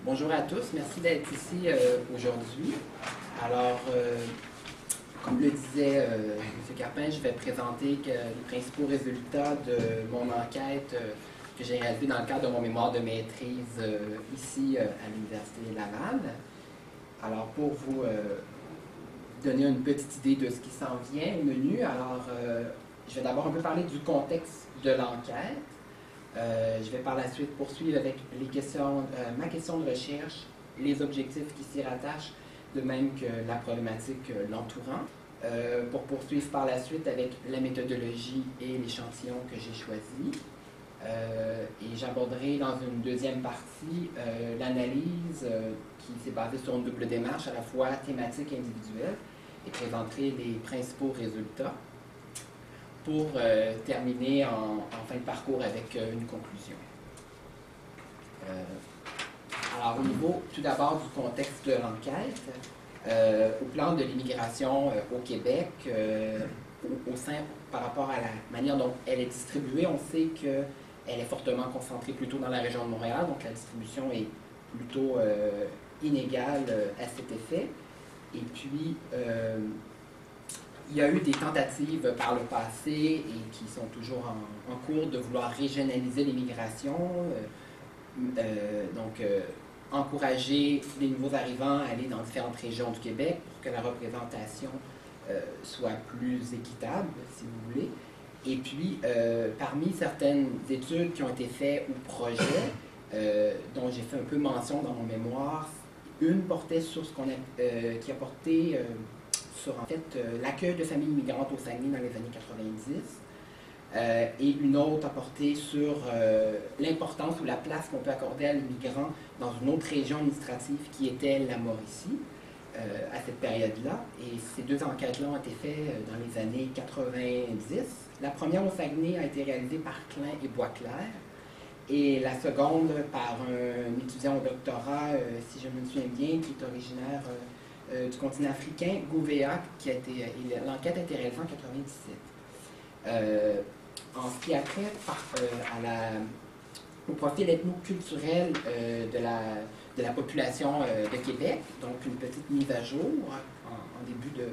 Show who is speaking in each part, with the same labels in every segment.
Speaker 1: Bonjour à tous, merci d'être ici aujourd'hui. Alors, comme le disait M. Carpin, je vais présenter les principaux résultats de mon enquête que j'ai réalisée dans le cadre de mon mémoire de maîtrise ici à l'Université Laval. Alors, pour vous donner une petite idée de ce qui s'en vient au menu, alors je vais d'abord un peu parler du contexte de l'enquête. Je vais par la suite poursuivre avec les questions, ma question de recherche, les objectifs qui s'y rattachent, de même que la problématique l'entourant. Pour poursuivre par la suite avec la méthodologie et l'échantillon que j'ai choisi. Et j'aborderai dans une deuxième partie l'analyse qui s'est basée sur une double démarche, à la fois thématique et individuelle, et présenterai les principaux résultats pour terminer en fin de parcours avec une conclusion. Alors, au niveau tout d'abord du contexte de l'enquête, au plan de l'immigration au Québec, au sein, par rapport à la manière dont elle est distribuée, on sait qu'elle est fortement concentrée plutôt dans la région de Montréal, donc la distribution est plutôt inégale à cet effet. Et puis, il y a eu des tentatives par le passé et qui sont toujours en cours de vouloir régionaliser l'immigration, encourager les nouveaux arrivants à aller dans différentes régions du Québec pour que la représentation soit plus équitable, si vous voulez. Et puis, parmi certaines études qui ont été faites ou projets, dont j'ai fait un peu mention dans mon mémoire, une portait sur ce qui a porté sur en fait l'accueil de familles migrantes au Saguenay dans les années 90, et une autre a porté sur l'importance ou la place qu'on peut accorder à l'immigrant dans une autre région administrative qui était la Mauricie à cette période-là. Et ces deux enquêtes-là ont été faites dans les années 90. La première au Saguenay a été réalisée par Klein et Boisclair, et la seconde par un étudiant au doctorat, si je me souviens bien, qui est originaire du continent africain, Gouvéa, l'enquête a été réalisée en 1997. En ce qui a trait au profil ethno-culturel de la population de Québec, donc une petite mise à jour en début de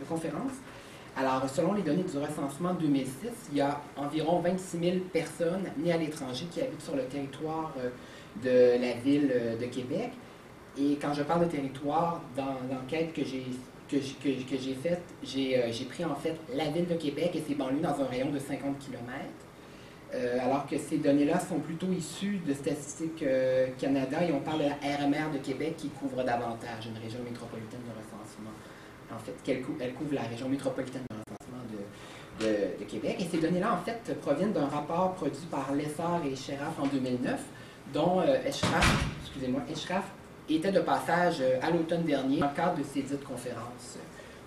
Speaker 1: conférence. Alors, selon les données du recensement 2006, il y a environ 26 000 personnes nées à l'étranger qui habitent sur le territoire de la ville de Québec. Et quand je parle de territoire, dans l'enquête que j'ai faite, j'ai pris en fait la ville de Québec et ses banlieues dans un rayon de 50 km, alors que ces données-là sont plutôt issues de Statistique Canada et on parle de la RMR de Québec qui couvre davantage une région métropolitaine de recensement. En fait, elle couvre la région métropolitaine de recensement de Québec. Et ces données-là, en fait, proviennent d'un rapport produit par Lessard et Eschraf en 2009, dont Eschraf était de passage à l'automne dernier dans le cadre de ces dites conférences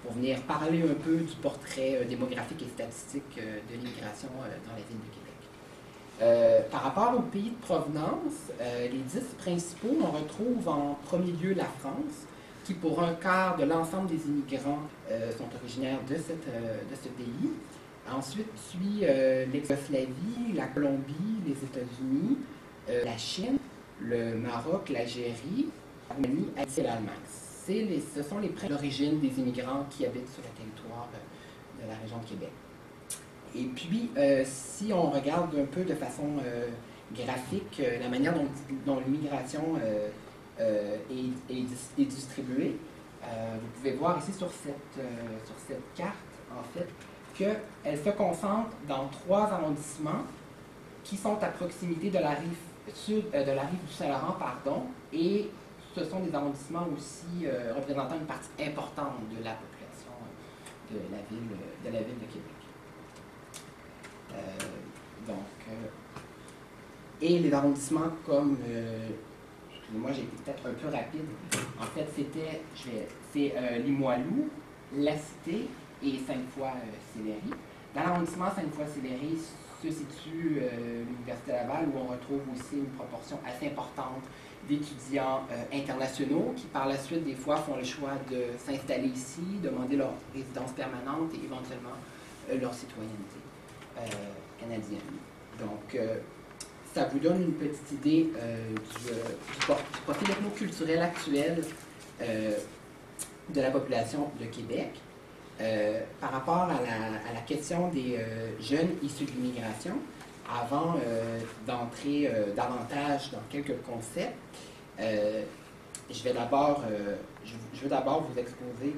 Speaker 1: pour venir parler un peu du portrait démographique et statistique de l'immigration dans la ville de Québec. Par rapport au pays de provenance, les 10 principaux, on retrouve en premier lieu la France, qui pour un quart de l'ensemble des immigrants sont originaires de ce pays. Ensuite suit l'ex-Yougoslavie, la Colombie, les États-Unis, la Chine, le Maroc, l'Algérie, l'Arménie et l'Allemagne. Ce sont les pays d'origine des immigrants qui habitent sur le territoire de la région de Québec. Et puis, si on regarde un peu de façon graphique la manière dont l'immigration est distribuée, vous pouvez voir ici sur cette carte, en fait, qu'elle se concentre dans 3 arrondissements qui sont à proximité de la rive sud, de la rive du Saint-Laurent, pardon, et ce sont des arrondissements aussi représentant une partie importante de la population de la ville de Québec. Et les arrondissements comme excusez-moi, j'ai été peut-être un peu rapide. En fait, c'est Limoilou, La Cité et Sainte-Foy-Sillery. Dans l'arrondissement Sainte-Foy-Sillery se situe l'Université Laval, où on retrouve aussi une proportion assez importante d'étudiants internationaux qui, par la suite, des fois, font le choix de s'installer ici, demander leur résidence permanente et éventuellement leur citoyenneté canadienne. Donc, ça vous donne une petite idée du profil ethno-culturel actuel de la population de Québec par rapport à la question des jeunes issus de l'immigration. Avant d'entrer davantage dans quelques concepts, je veux d'abord vous exposer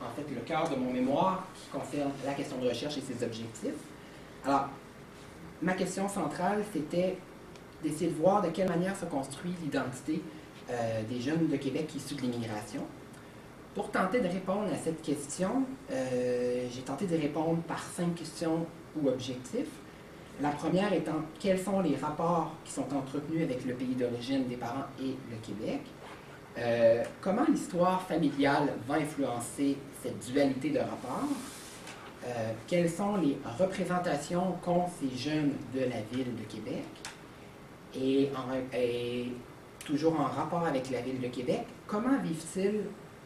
Speaker 1: en fait le cœur de mon mémoire qui concerne la question de recherche et ses objectifs. Alors, ma question centrale, c'était d'essayer de voir de quelle manière se construit l'identité des jeunes de Québec issus de l'immigration. Pour tenter de répondre à cette question, j'ai tenté de répondre par 5 questions ou objectifs. La première étant, quels sont les rapports qui sont entretenus avec le pays d'origine des parents et le Québec? Comment l'histoire familiale va influencer cette dualité de rapports? Quelles sont les représentations qu'ont ces jeunes de la ville de Québec? Et toujours en rapport avec la ville de Québec, comment vivent-ils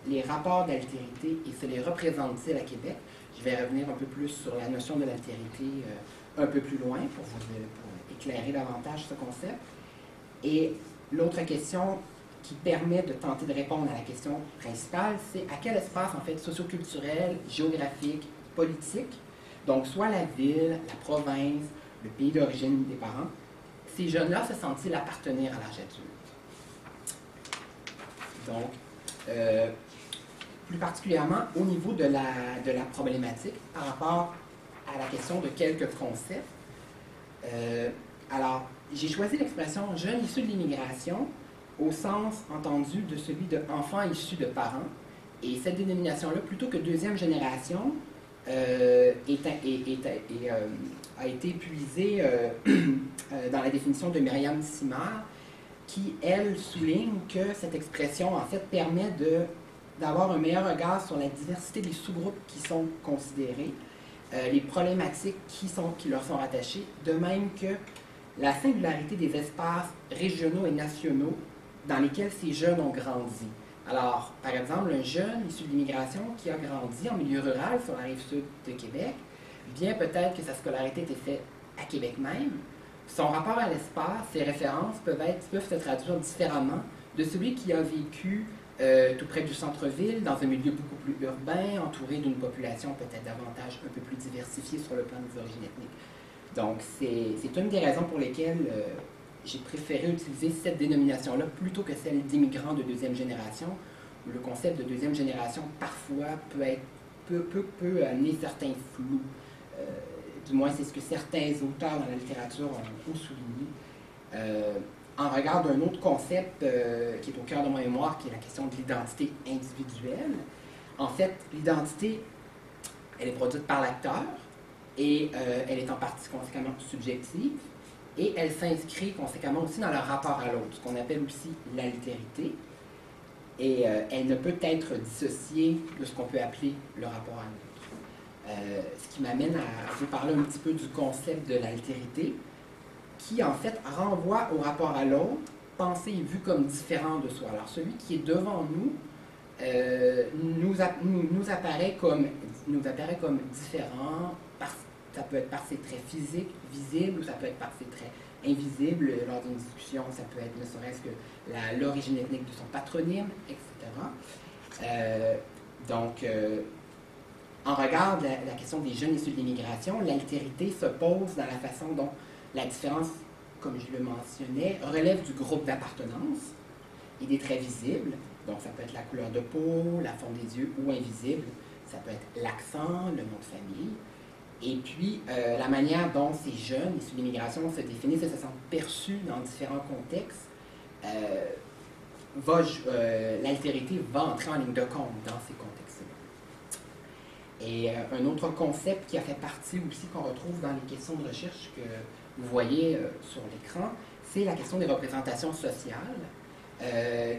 Speaker 1: les rapports d'altérité et se les représentent-ils à Québec? Je vais revenir un peu plus sur la notion de l'altérité un peu plus loin pour éclairer davantage ce concept. Et l'autre question qui permet de tenter de répondre à la question principale, c'est à quel espace en fait socioculturel, géographique, politique, donc soit la ville, la province, le pays d'origine des parents, ces jeunes-là se sentent-ils appartenir à l'âge adulte? Donc, plus particulièrement au niveau de la problématique par rapport à la question de quelques concepts. Alors, j'ai choisi l'expression « jeunes issus de l'immigration » au sens entendu de celui de « enfants issus de parents ». Et cette dénomination-là, plutôt que deuxième génération, a été puisée dans la définition de Myriam Simard, qui, elle, souligne que cette expression, en fait, permet d'avoir un meilleur regard sur la diversité des sous-groupes qui sont considérés, les problématiques qui leur sont rattachées, de même que la singularité des espaces régionaux et nationaux dans lesquels ces jeunes ont grandi. Alors, par exemple, un jeune issu de l'immigration qui a grandi en milieu rural sur la rive sud de Québec, bien peut-être que sa scolarité était faite à Québec même, son rapport à l'espace, ses références peuvent se traduire différemment de celui qui a vécu tout près du centre-ville, dans un milieu beaucoup plus urbain, entouré d'une population peut-être davantage un peu plus diversifiée sur le plan des origines ethniques. Donc, c'est une des raisons pour lesquelles j'ai préféré utiliser cette dénomination-là plutôt que celle d'immigrants de deuxième génération, où le concept de deuxième génération, parfois, peut amener certains flous. Du moins, c'est ce que certains auteurs dans la littérature ont souligné. En regard d'un autre concept qui est au cœur de ma mémoire, qui est la question de l'identité individuelle. En fait, l'identité, elle est produite par l'acteur et elle est en partie conséquemment subjective et elle s'inscrit conséquemment aussi dans le rapport à l'autre, ce qu'on appelle aussi l'altérité. Et elle ne peut être dissociée de ce qu'on peut appeler le rapport à l'autre. Ce qui m'amène à vous parler un petit peu du concept de l'altérité, qui en fait renvoie au rapport à l'autre, pensé et vu comme différent de soi. Alors celui qui est devant nous nous apparaît comme différent, ça peut être par ses traits physiques, visibles, ou ça peut être par ses traits invisibles. Lors d'une discussion, ça peut être ne serait-ce que l'origine ethnique de son patronyme, etc. En regard de la question des jeunes issus de l'immigration, l'altérité se pose dans la façon dont la différence, comme je le mentionnais, relève du groupe d'appartenance et des traits visibles. Donc, ça peut être la couleur de peau, la forme des yeux ou invisible. Ça peut être l'accent, le nom de famille. Et puis, la manière dont ces jeunes issus de l'immigration se définissent et se sentent perçus dans différents contextes, l'altérité va entrer en ligne de compte dans ces contextes-là. Et un autre concept qui a fait partie aussi, qu'on retrouve dans les questions de recherche que vous voyez sur l'écran, c'est la question des représentations sociales,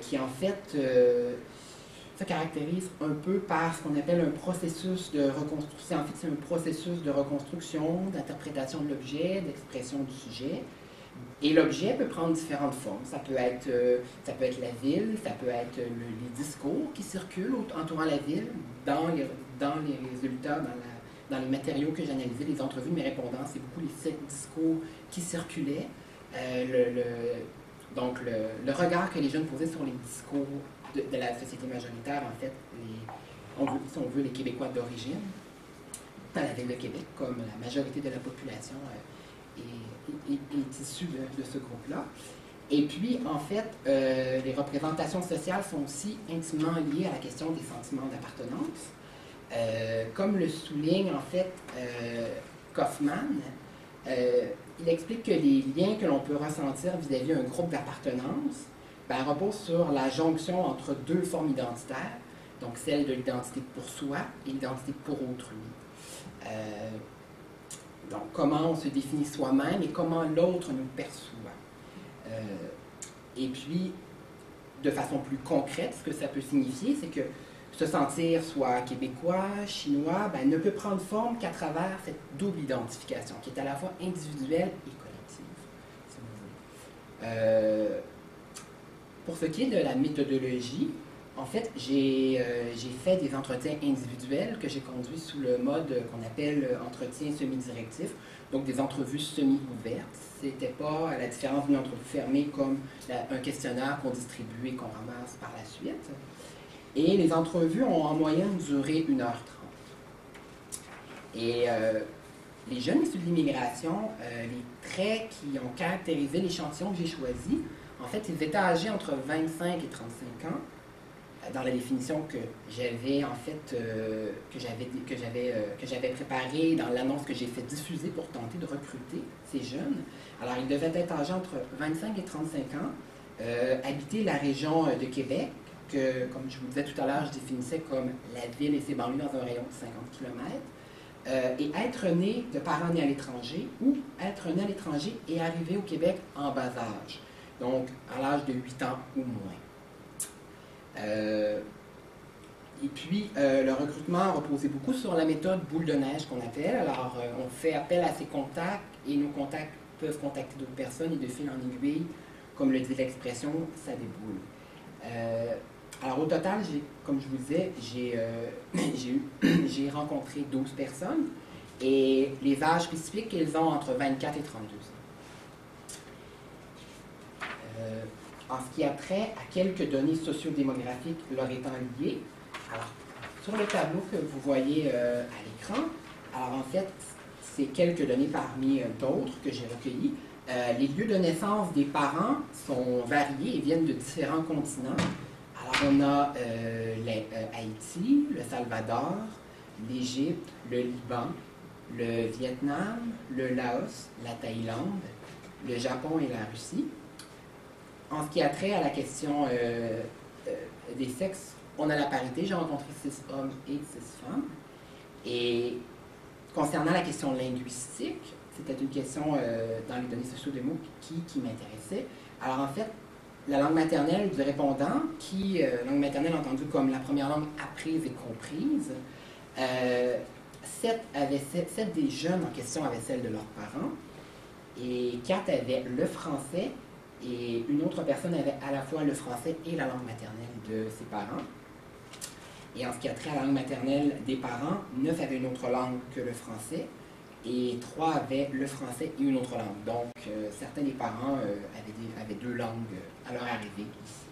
Speaker 1: qui en fait se caractérise un peu par ce qu'on appelle un processus de reconstruction. En fait, c'est un processus de reconstruction, d'interprétation de l'objet, d'expression du sujet. Et l'objet peut prendre différentes formes. Ça peut être la ville, ça peut être les discours qui circulent entourant la ville, dans les résultats, dans les matériaux que j'analysais, les entrevues de mes répondants, c'est beaucoup les discours qui circulaient. Donc, le regard que les jeunes posaient sur les discours de la société majoritaire, en fait, si on veut, les Québécois d'origine, dans la ville de Québec, comme la majorité de la population est issue de ce groupe-là. Et puis, en fait, les représentations sociales sont aussi intimement liées à la question des sentiments d'appartenance. Comme le souligne, en fait, Kaufman, il explique que les liens que l'on peut ressentir vis-à-vis d'un groupe d'appartenance reposent sur la jonction entre deux formes identitaires, donc celle de l'identité pour soi et l'identité pour autrui. Donc, comment on se définit soi-même et comment l'autre nous perçoit. Et puis, de façon plus concrète, ce que ça peut signifier, c'est que se sentir soit québécois, chinois, ne peut prendre forme qu'à travers cette double identification, qui est à la fois individuelle et collective, si vous voulez. Pour ce qui est de la méthodologie, en fait, j'ai fait des entretiens individuels que j'ai conduits sous le mode qu'on appelle entretien semi-directif, donc des entrevues semi-ouvertes. C'était pas à la différence d'une entrevue fermée comme un questionnaire qu'on distribue et qu'on ramasse par la suite. Et les entrevues ont en moyenne duré 1h30. Et les jeunes issus de l'immigration, les traits qui ont caractérisé l'échantillon que j'ai choisi, en fait, ils étaient âgés entre 25 et 35 ans, dans la définition que j'avais en fait que j'avais préparée dans l'annonce que j'ai fait diffuser pour tenter de recruter ces jeunes. Alors, ils devaient être âgés entre 25 et 35 ans, habiter la région de Québec, que, comme je vous disais tout à l'heure, je définissais comme la ville et ses banlieues dans un rayon de 50 km, et être né de parents nés à l'étranger ou être né à l'étranger et arrivé au Québec en bas âge, donc à l'âge de 8 ans ou moins. Et puis, le recrutement reposait beaucoup sur la méthode boule de neige qu'on appelle. Alors, on fait appel à ses contacts et nos contacts peuvent contacter d'autres personnes et de fil en aiguille, comme le dit l'expression, ça déboule. Alors, au total, comme je vous disais, j'ai rencontré 12 personnes et les âges spécifiques, ils ont entre 24 et 32 ans. En ce qui a trait à quelques données sociodémographiques leur étant liées, alors, sur le tableau que vous voyez à l'écran, alors en fait, c'est quelques données parmi d'autres que j'ai recueillies. Les lieux de naissance des parents sont variés et viennent de différents continents. Alors, on a Haïti, le Salvador, l'Égypte, le Liban, le Vietnam, le Laos, la Thaïlande, le Japon et la Russie. En ce qui a trait à la question des sexes, on a la parité. J'ai rencontré 6 hommes et 6 femmes. Et concernant la question linguistique, c'était une question dans les données sociodémo qui m'intéressait. Alors en fait, la langue maternelle du répondant, langue maternelle entendue comme la première langue apprise et comprise, 7 des jeunes en question avaient celle de leurs parents, et 4 avaient le français, et une autre personne avait à la fois le français et la langue maternelle de ses parents. Et en ce qui a trait à la langue maternelle des parents, 9 avaient une autre langue que le français, et 3 avaient le français et une autre langue. Donc, certains des parents avaient 2 langues à leur arrivée ici.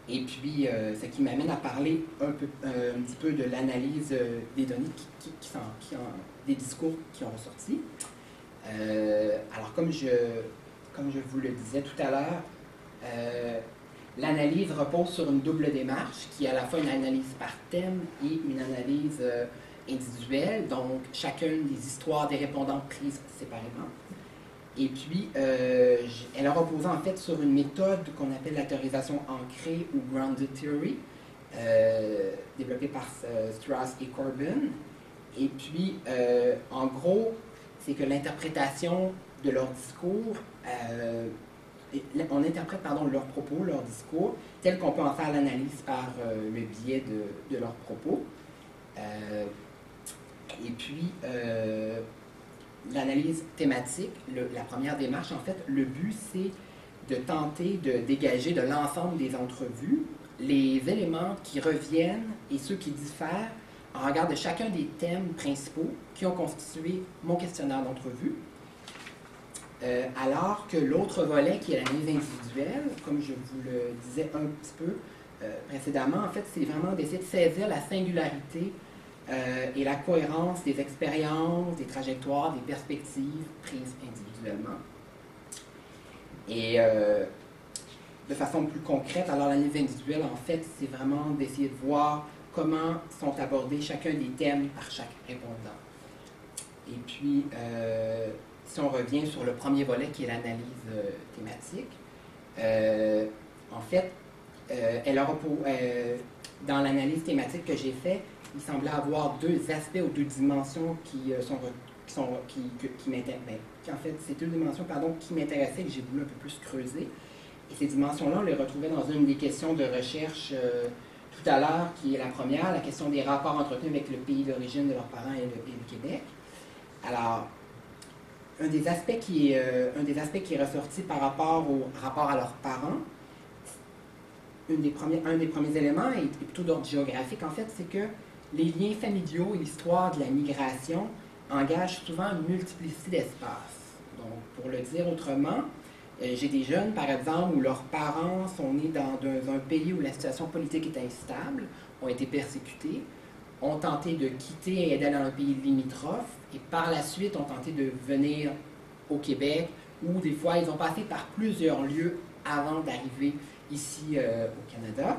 Speaker 1: Et puis, ce qui m'amène à parler un petit peu de l'analyse des données des discours qui ont ressorti. Alors, comme je vous le disais tout à l'heure, l'analyse repose sur une double démarche qui est à la fois une analyse par thème et une analyse individuelle, donc chacune des histoires des répondants prises séparément. Et puis, elle a reposé en fait sur une méthode qu'on appelle la théorisation ancrée ou grounded theory, développée par Strauss et Corbin. Et puis, en gros, c'est que l'interprétation de leur discours, on interprète leurs propos, leur discours, tel qu'on peut en faire l'analyse par le biais de leurs propos. Et puis, l'analyse thématique, la première démarche, en fait, le but, c'est de tenter de dégager de l'ensemble des entrevues les éléments qui reviennent et ceux qui diffèrent en regard de chacun des thèmes principaux qui ont constitué mon questionnaire d'entrevue. alors que l'autre volet, qui est l'analyse individuelle, comme je vous le disais un petit peu précédemment, en fait, c'est vraiment d'essayer de saisir la singularité et la cohérence des expériences, des trajectoires, des perspectives prises individuellement. Et de façon plus concrète, alors l'analyse individuelle, en fait, c'est vraiment d'essayer de voir comment sont abordés chacun des thèmes par chaque répondant. Et puis, si on revient sur le premier volet qui est l'analyse thématique, en fait, dans l'analyse thématique que j'ai faite, il semblait avoir deux aspects ou deux dimensions qui m'intéressaient. En fait, ces deux dimensions, qui m'intéressaient et que j'ai voulu un peu plus creuser. Et ces dimensions-là, on les retrouvait dans une des questions de recherche tout à l'heure, qui est la première, la question des rapports entretenus avec le pays d'origine de leurs parents et le Québec. Alors, un des aspects qui est ressorti par rapport à leurs parents, un des premiers éléments est plutôt d'ordre géographique, en fait, c'est que les liens familiaux et l'histoire de la migration engagent souvent une multiplicité d'espaces. Donc, pour le dire autrement, j'ai des jeunes, par exemple, où leurs parents sont nés dans un pays où la situation politique est instable, ont été persécutés, ont tenté de quitter et d'aller dans un pays limitrophe, et par la suite ont tenté de venir au Québec, où des fois ils ont passé par plusieurs lieux avant d'arriver ici au Canada.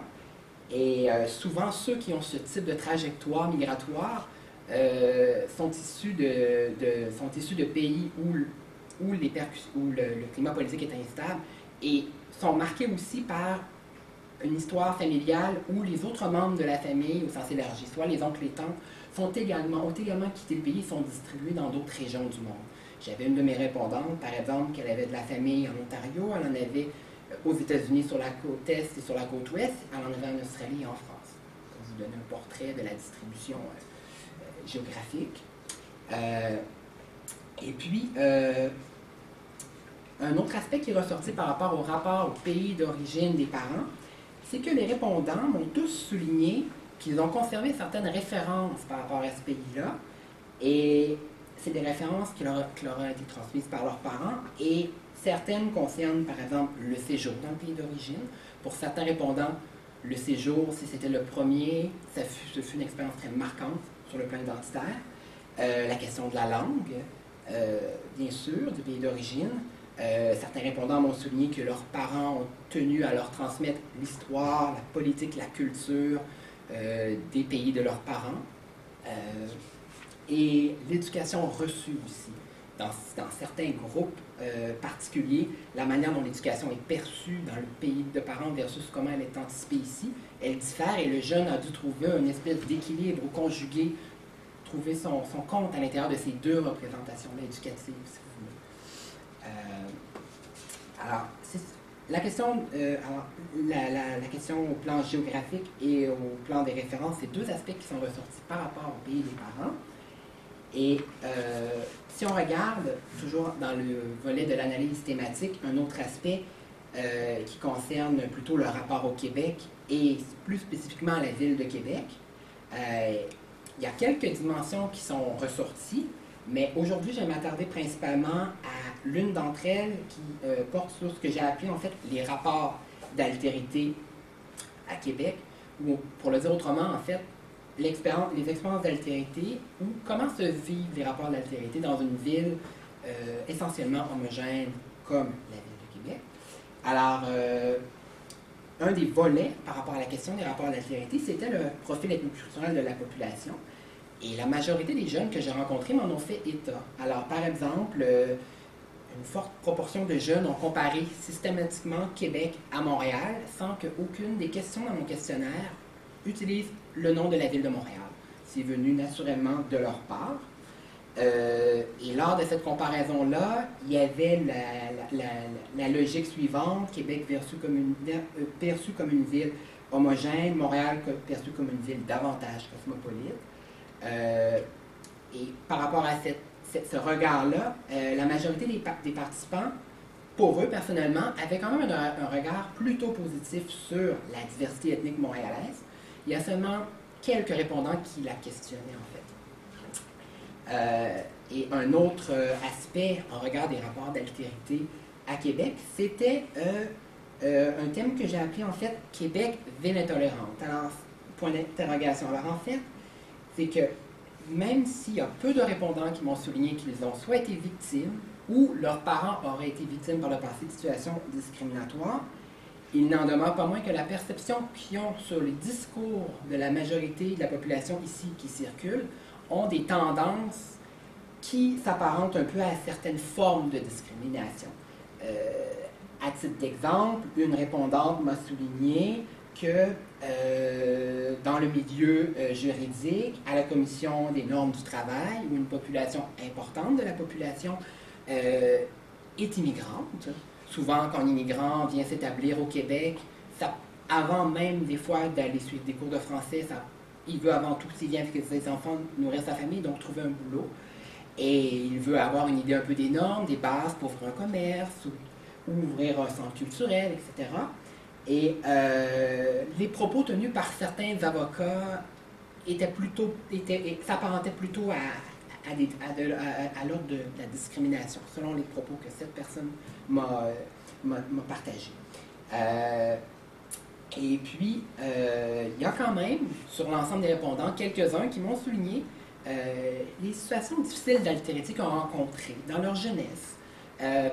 Speaker 1: Et souvent, ceux qui ont ce type de trajectoire migratoire sont issus de pays où le climat politique est instable et sont marqués aussi par une histoire familiale où les autres membres de la famille, au sens élargi, soit les oncles et tantes, ont également quitté le pays et sont distribués dans d'autres régions du monde. J'avais une de mes répondantes, par exemple, qu'elle avait de la famille en Ontario, elle en avait aux États-Unis sur la côte Est et sur la côte Ouest, elle en avait en Australie et en France. Pour vous donner un portrait de la distribution géographique. Et puis, un autre aspect qui est ressorti par rapport au rapport au pays d'origine des parents, c'est que les répondants m'ont tous souligné qu'ils ont conservé certaines références par rapport à ce pays-là, et c'est des références qui leur ont été transmises par leurs parents, et certaines concernent, par exemple, le séjour dans le pays d'origine. Pour certains répondants, le séjour, si c'était le premier, ce fut une expérience très marquante sur le plan identitaire. La question de la langue, bien sûr, du pays d'origine. Certains répondants m'ont souligné que leurs parents ont tenu à leur transmettre l'histoire, la politique, la culture des pays de leurs parents. Et l'éducation reçue aussi. Dans certains groupes particuliers, la manière dont l'éducation est perçue dans le pays de parents versus comment elle est anticipée ici, elle diffère et le jeune a dû trouver une espèce d'équilibre ou conjuguer, trouver son compte à l'intérieur de ces deux représentations-là éducatives, si vous voulez. Alors, la question, la question au plan géographique et au plan des références, c'est deux aspects qui sont ressortis par rapport au pays des parents. Et si on regarde, toujours dans le volet de l'analyse thématique, un autre aspect qui concerne plutôt le rapport au Québec et plus spécifiquement à la ville de Québec, il y a quelques dimensions qui sont ressorties, mais aujourd'hui, je vais m'attarder principalement à l'une d'entre elles qui porte sur ce que j'ai appelé en fait les rapports d'altérité à Québec, ou pour le dire autrement, en fait, les expériences d'altérité ou comment se vivent les rapports d'altérité dans une ville essentiellement homogène comme la ville de Québec. Alors, un des volets par rapport à la question des rapports d'altérité, c'était le profil ethnoculturel de la population. Et la majorité des jeunes que j'ai rencontrés m'en ont fait état. Alors, par exemple, une forte proportion de jeunes ont comparé systématiquement Québec à Montréal sans qu'aucune des questions dans mon questionnaire utilise le nom de la ville de Montréal. C'est venu naturellement de leur part. Et lors de cette comparaison-là, il y avait la logique suivante, Québec perçu comme une ville homogène, Montréal perçu comme une ville davantage cosmopolite. Et par rapport à ce regard-là, la majorité des participants, pour eux personnellement, avaient quand même un regard plutôt positif sur la diversité ethnique montréalaise. Il y a seulement quelques répondants qui la questionnaient en fait. Et un autre aspect en regard des rapports d'altérité à Québec, c'était un thème que j'ai appelé en fait Québec, ville intolérante. Alors, point d'interrogation. Alors en fait, c'est que même s'il y a peu de répondants qui m'ont souligné qu'ils ont soit été victimes ou leurs parents auraient été victimes par le passé de situations discriminatoires, il n'en demeure pas moins que la perception qu'ils ont sur les discours de la majorité de la population ici qui circulent ont des tendances qui s'apparentent un peu à certaines formes de discrimination. À titre d'exemple, une répondante m'a souligné que dans le milieu juridique, à la Commission des normes du travail, où une population importante de la population est immigrante, souvent quand un immigrant vient s'établir au Québec, avant même des fois d'aller suivre des cours de français, il veut avant tout, s'il vient avec ses enfants, nourrir sa famille, donc trouver un boulot. Et il veut avoir une idée un peu des normes, des bases pour ouvrir un commerce, ou ouvrir un centre culturel, etc. Et les propos tenus par certains avocats s'apparentaient plutôt à l'ordre de la discrimination, selon les propos que cette personne m'a partagés. Et puis, il y a quand même, sur l'ensemble des répondants, quelques-uns qui m'ont souligné les situations difficiles d'altérité qu'ils ont rencontrées dans leur jeunesse.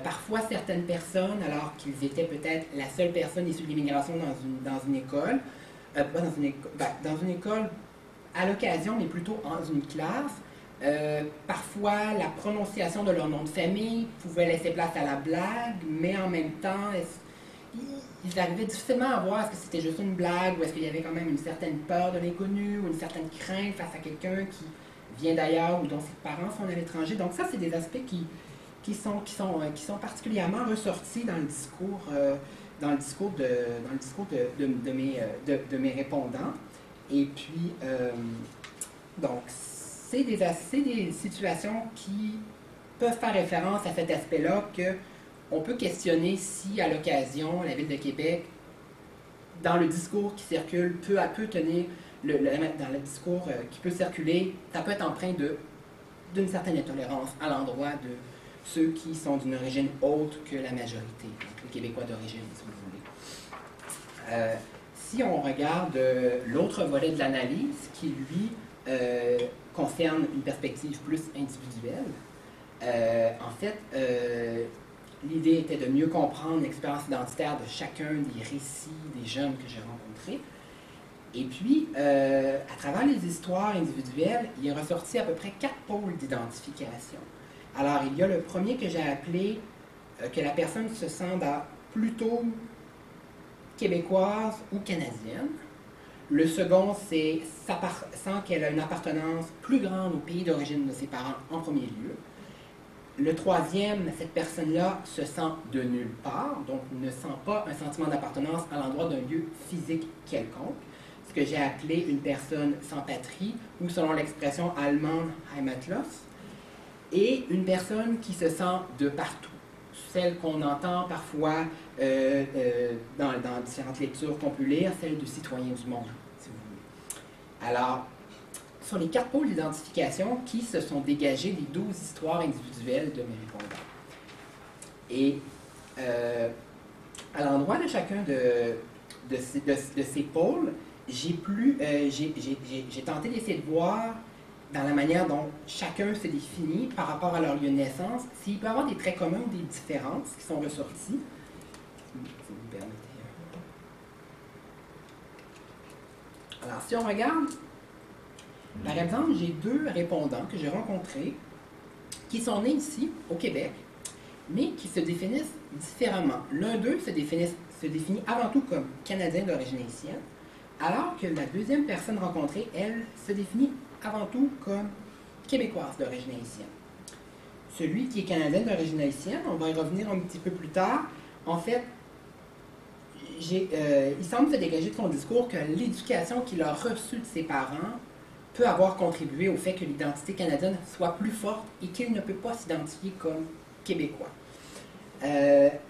Speaker 1: Parfois, certaines personnes, alors qu'ils étaient peut-être la seule personne issue de l'immigration dans une école, dans une école à l'occasion, mais plutôt dans une classe, parfois la prononciation de leur nom de famille pouvait laisser place à la blague, mais en même temps, ils arrivaient difficilement à voir est-ce que c'était juste une blague ou est-ce qu'il y avait quand même une certaine peur de l'inconnu ou une certaine crainte face à quelqu'un qui vient d'ailleurs ou dont ses parents sont à l'étranger. Donc ça, c'est des aspects qui sont particulièrement ressortis dans le discours de mes répondants. Et puis, donc, c'est des situations qui peuvent faire référence à cet aspect-là qu'on peut questionner si, à l'occasion, la Ville de Québec, dans le discours qui circule, peut tenir, dans le discours qui peut circuler, ça peut être empreint d'une certaine intolérance à l'endroit de ceux qui sont d'une origine autre que la majorité, donc les Québécois d'origine, si vous voulez. Si on regarde l'autre volet de l'analyse, qui lui concerne une perspective plus individuelle, en fait, l'idée était de mieux comprendre l'expérience identitaire de chacun des récits des jeunes que j'ai rencontrés. Et puis, à travers les histoires individuelles, il est ressorti à peu près 4 pôles d'identification. Alors, il y a le premier que j'ai appelé que la personne se sent plutôt québécoise ou canadienne. Le second, c'est sent qu'elle a une appartenance plus grande au pays d'origine de ses parents en premier lieu. Le troisième, cette personne-là se sent de nulle part, donc ne sent pas un sentiment d'appartenance à l'endroit d'un lieu physique quelconque, ce que j'ai appelé une personne sans patrie, ou selon l'expression allemande Heimatlos, et une personne qui se sent de partout, celle qu'on entend parfois dans différentes lectures qu'on peut lire, celle du citoyen du monde, si vous voulez. Alors, ce sont les 4 pôles d'identification qui se sont dégagés des 12 histoires individuelles de mes répondants. Et à l'endroit de chacun de ces pôles, j'ai tenté d'essayer de voir dans la manière dont chacun se définit par rapport à leur lieu de naissance, s'il peut y avoir des traits communs ou des différences qui sont ressorties. Si vous permettez. Alors, si on regarde, par exemple, j'ai 2 répondants que j'ai rencontrés qui sont nés ici, au Québec, mais qui se définissent différemment. L'un d'eux se définit avant tout comme Canadien d'origine haïtienne, alors que la deuxième personne rencontrée, elle, se définit avant tout comme Québécoise d'origine haïtienne. Celui qui est Canadien d'origine haïtienne, on va y revenir un petit peu plus tard. En fait, il semble se dégager de son discours que l'éducation qu'il a reçue de ses parents peut avoir contribué au fait que l'identité canadienne soit plus forte et qu'il ne peut pas s'identifier comme Québécois.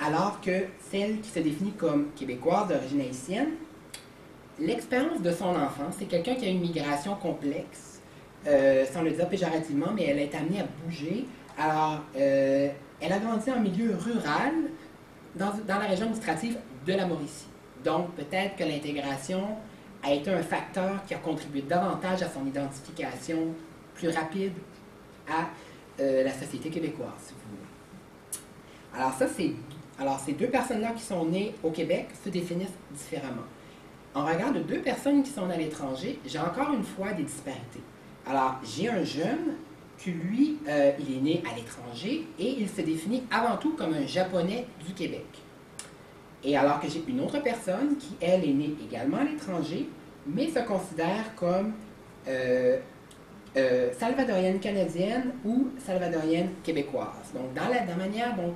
Speaker 1: Alors que celle qui se définit comme Québécoise d'origine haïtienne, l'expérience de son enfance, c'est quelqu'un qui a une migration complexe, sans le dire péjorativement, mais elle est amenée à bouger. Alors, elle a grandi en milieu rural, dans la région administrative de la Mauricie. Donc, peut-être que l'intégration a été un facteur qui a contribué davantage à son identification plus rapide à la société québécoise, si vous voulez. Alors, ces deux personnes-là qui sont nées au Québec se définissent différemment. En regard de deux personnes qui sont à l'étranger, j'ai encore une fois des disparités. Alors, j'ai un jeune qui, lui, il est né à l'étranger et il se définit avant tout comme un Japonais du Québec. Et alors que j'ai une autre personne qui, elle, est née également à l'étranger, mais se considère comme salvadorienne canadienne ou salvadorienne québécoise. Donc, dans la manière dont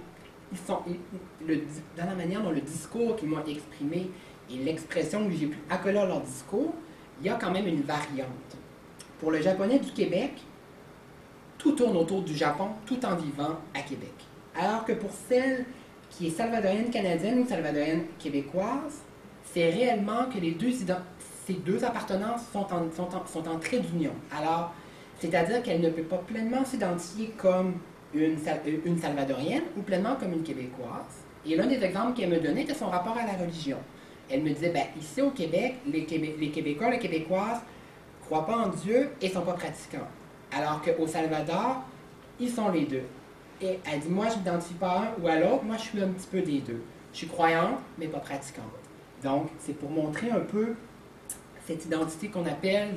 Speaker 1: dans la manière dont le discours qu'ils m'ont exprimé et l'expression que j'ai pu accoler à leur discours, il y a quand même une variante. Pour le Japonais du Québec, tout tourne autour du Japon tout en vivant à Québec. Alors que pour celle qui est salvadorienne canadienne ou salvadorienne québécoise, c'est réellement que ces deux appartenances sont en trait d'union. Alors, c'est-à-dire qu'elle ne peut pas pleinement s'identifier comme une salvadorienne ou pleinement comme une québécoise. Et l'un des exemples qu'elle me donnait était son rapport à la religion. Elle me disait, ben, ici au Québec, les Québécois, les Québécoises ne croient pas en Dieu et ne sont pas pratiquants. Alors qu'au Salvador, ils sont les deux. Et elle dit, moi, je ne m'identifie pas à un ou à l'autre, moi, je suis un petit peu des deux. Je suis croyante, mais pas pratiquante. Donc, c'est pour montrer un peu cette identité qu'on appelle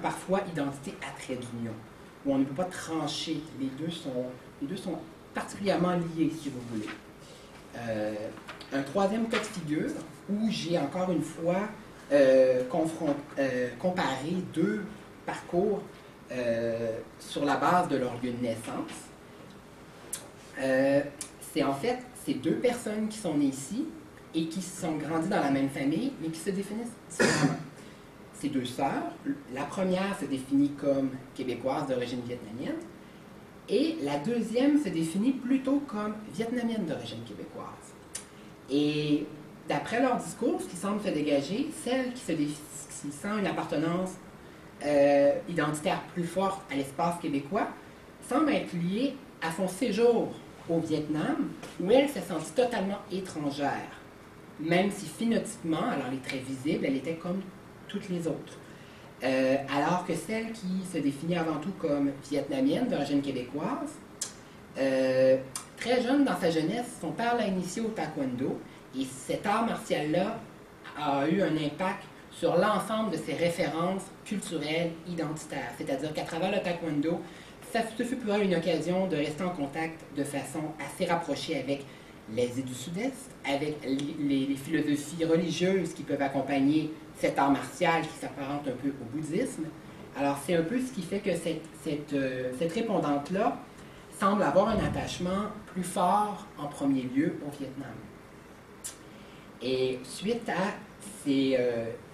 Speaker 1: parfois identité à trait d'union, où on ne peut pas trancher. Les deux sont particulièrement liés, si vous voulez. Un troisième cas de figure, où j'ai encore une fois comparé deux parcours sur la base de leur lieu de naissance. C'est en fait ces deux personnes qui sont nées ici et qui sont grandies dans la même famille, mais qui se définissent différemment. Ces deux sœurs, la première se définit comme québécoise d'origine vietnamienne, et la deuxième se définit plutôt comme vietnamienne d'origine québécoise. Et d'après leur discours, ce qui semble se dégager, celle qui sent une appartenance identitaire plus forte à l'espace québécois, semble être liée à son séjour au Vietnam, où elle s'est sentie totalement étrangère, même si phénotypiquement, alors elle est très visible, elle était comme toutes les autres. Alors que celle qui se définit avant tout comme vietnamienne d'origine québécoise, très jeune dans sa jeunesse, son père l'a initiée au taekwondo, et cet art martial-là a eu un impact sur l'ensemble de ses références culturelles identitaires. C'est-à-dire qu'à travers le taekwondo, ce fut pour elle une occasion de rester en contact de façon assez rapprochée avec l'Asie du Sud-Est, avec les philosophies religieuses qui peuvent accompagner cet art martial qui s'apparente un peu au bouddhisme. Alors c'est un peu ce qui fait que cette répondante-là semble avoir un attachement plus fort en premier lieu au Vietnam. Et suite à ces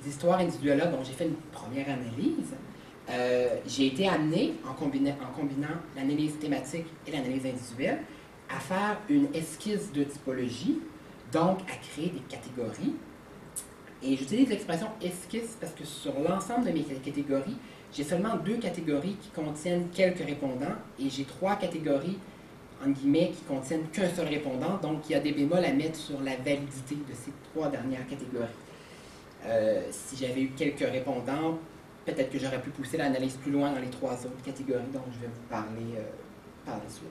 Speaker 1: histoires individuelles-là dont j'ai fait une première analyse, j'ai été amené, en combinant l'analyse thématique et l'analyse individuelle, à faire une esquisse de typologie, donc à créer des catégories. Et j'utilise l'expression esquisse parce que sur l'ensemble de mes catégories, j'ai seulement 2 catégories qui contiennent quelques répondants et j'ai 3 catégories, entre guillemets, qui contiennent qu'un seul répondant. Donc, il y a des bémols à mettre sur la validité de ces 3 dernières catégories. Si j'avais eu quelques répondants, peut-être que j'aurais pu pousser l'analyse plus loin dans les 3 autres catégories dont je vais vous parler par la suite.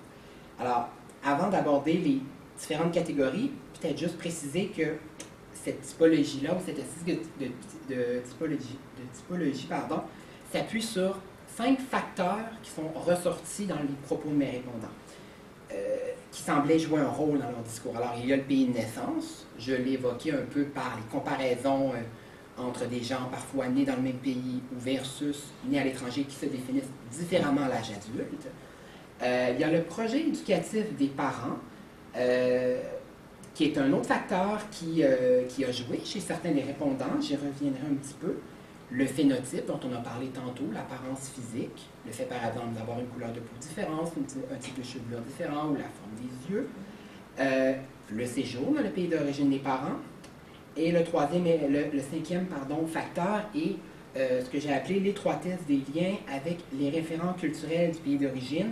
Speaker 1: Alors, avant d'aborder les différentes catégories, peut-être juste préciser que cette typologie-là, ou cette esquisse de typologie, s'appuie sur 5 facteurs qui sont ressortis dans les propos de mes répondants, qui semblaient jouer un rôle dans leur discours. Alors, il y a le pays de naissance, je l'ai évoqué un peu par les comparaisons entre des gens parfois nés dans le même pays ou versus nés à l'étranger qui se définissent différemment à l'âge adulte. Il y a le projet éducatif des parents, qui est un autre facteur qui a joué chez certains des répondants, j'y reviendrai un petit peu. Le phénotype dont on a parlé tantôt, l'apparence physique, le fait par exemple d'avoir une couleur de peau différente, un type de chevelure différent ou la forme des yeux. Le séjour dans le pays d'origine des parents. Et le cinquième facteur est ce que j'ai appelé l'étroitesse des liens avec les référents culturels du pays d'origine,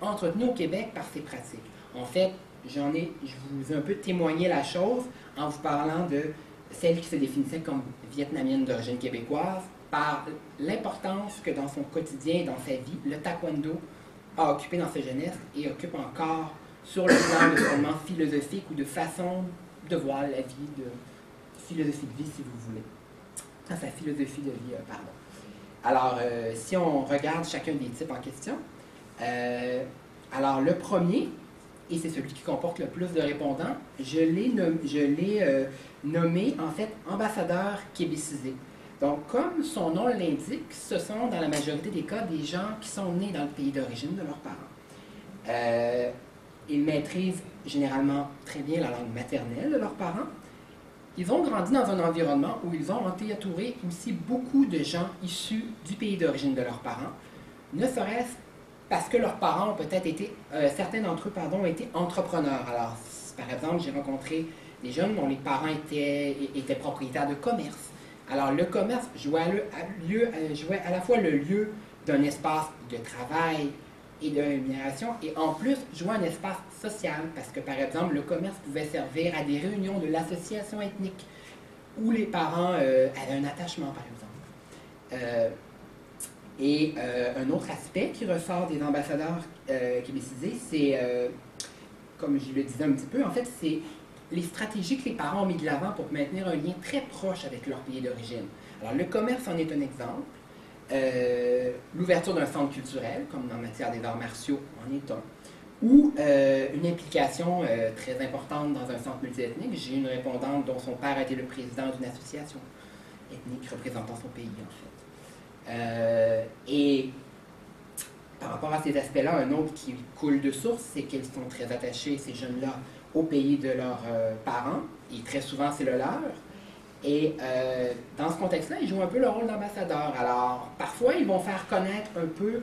Speaker 1: entretenus au Québec par ces pratiques. En fait, je vous ai un peu témoigné la chose en vous parlant de celle qui se définissait comme vietnamienne d'origine québécoise, par l'importance que dans son quotidien, dans sa vie, le taekwondo a occupé dans sa jeunesse et occupe encore sur le plan de fondement philosophique ou de façon de voir la vie, de philosophie de vie, si vous voulez. Sa philosophie de vie, pardon. Alors, si on regarde chacun des types en question, alors le premier, et c'est celui qui comporte le plus de répondants, je l'ai nommé, en fait, ambassadeur québécisé. Donc, comme son nom l'indique, ce sont dans la majorité des cas des gens qui sont nés dans le pays d'origine de leurs parents. Ils maîtrisent généralement très bien la langue maternelle de leurs parents. Ils ont grandi dans un environnement où ils ont entouré aussi beaucoup de gens issus du pays d'origine de leurs parents, ne serait-ce parce que leurs parents ont peut-être été, certains d'entre eux, pardon, ont été entrepreneurs. Alors, par exemple, j'ai rencontré des jeunes dont les parents étaient propriétaires de commerce. Alors, le commerce jouait à la fois le lieu d'un espace de travail et de rémunération, et en plus, jouait un espace social, parce que, par exemple, le commerce pouvait servir à des réunions de l'association ethnique, où les parents avaient un attachement, par exemple. Un autre aspect qui ressort des ambassadeurs québécisés, c'est, comme je le disais un petit peu, en fait, c'est les stratégies que les parents ont mis de l'avant pour maintenir un lien très proche avec leur pays d'origine. Alors, le commerce en est un exemple. L'ouverture d'un centre culturel, comme en matière des arts martiaux, en est un. Ou une implication très importante dans un centre multiethnique. J'ai une répondante dont son père a été le président d'une association ethnique représentant son pays, en fait. Et par rapport à ces aspects-là, un autre qui coule de source, c'est qu'ils sont très attachés, ces jeunes-là, au pays de leurs parents, et très souvent c'est le leur. Et dans ce contexte-là, ils jouent un peu le rôle d'ambassadeur. Alors, parfois, ils vont faire connaître un peu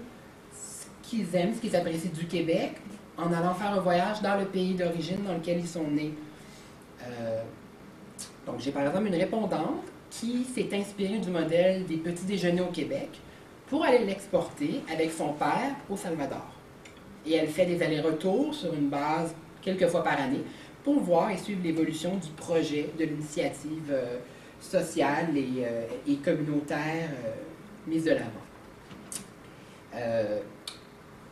Speaker 1: ce qu'ils aiment, ce qu'ils apprécient du Québec, en allant faire un voyage dans le pays d'origine dans lequel ils sont nés. Donc, j'ai par exemple une répondante qui s'est inspirée du modèle des petits déjeuners au Québec pour aller l'exporter avec son père au Salvador. Et elle fait des allers-retours sur une base quelques fois par année pour voir et suivre l'évolution du projet, de l'initiative sociale et communautaire mise de l'avant.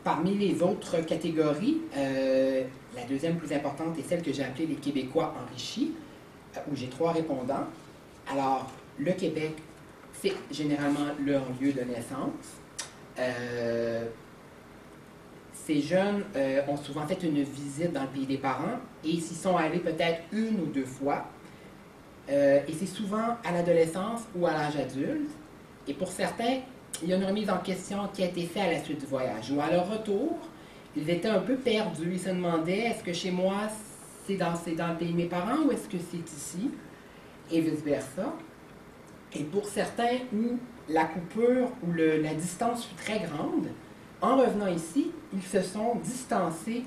Speaker 1: Parmi les autres catégories, la deuxième plus importante est celle que j'ai appelée les Québécois enrichis, où j'ai 3 répondants. Alors, le Québec, c'est généralement leur lieu de naissance. Ces jeunes ont souvent fait une visite dans le pays des parents et s'y sont allés peut-être 1 ou 2 fois. Et c'est souvent à l'adolescence ou à l'âge adulte. Et pour certains, il y a une remise en question qui a été faite à la suite du voyage. Ou à leur retour, ils étaient un peu perdus. Ils se demandaient, est-ce que chez moi, c'est dans le pays de mes parents ou est-ce que c'est ici? Et vice-versa. Et pour certains où la coupure ou la distance fut très grande, en revenant ici, ils se sont distancés,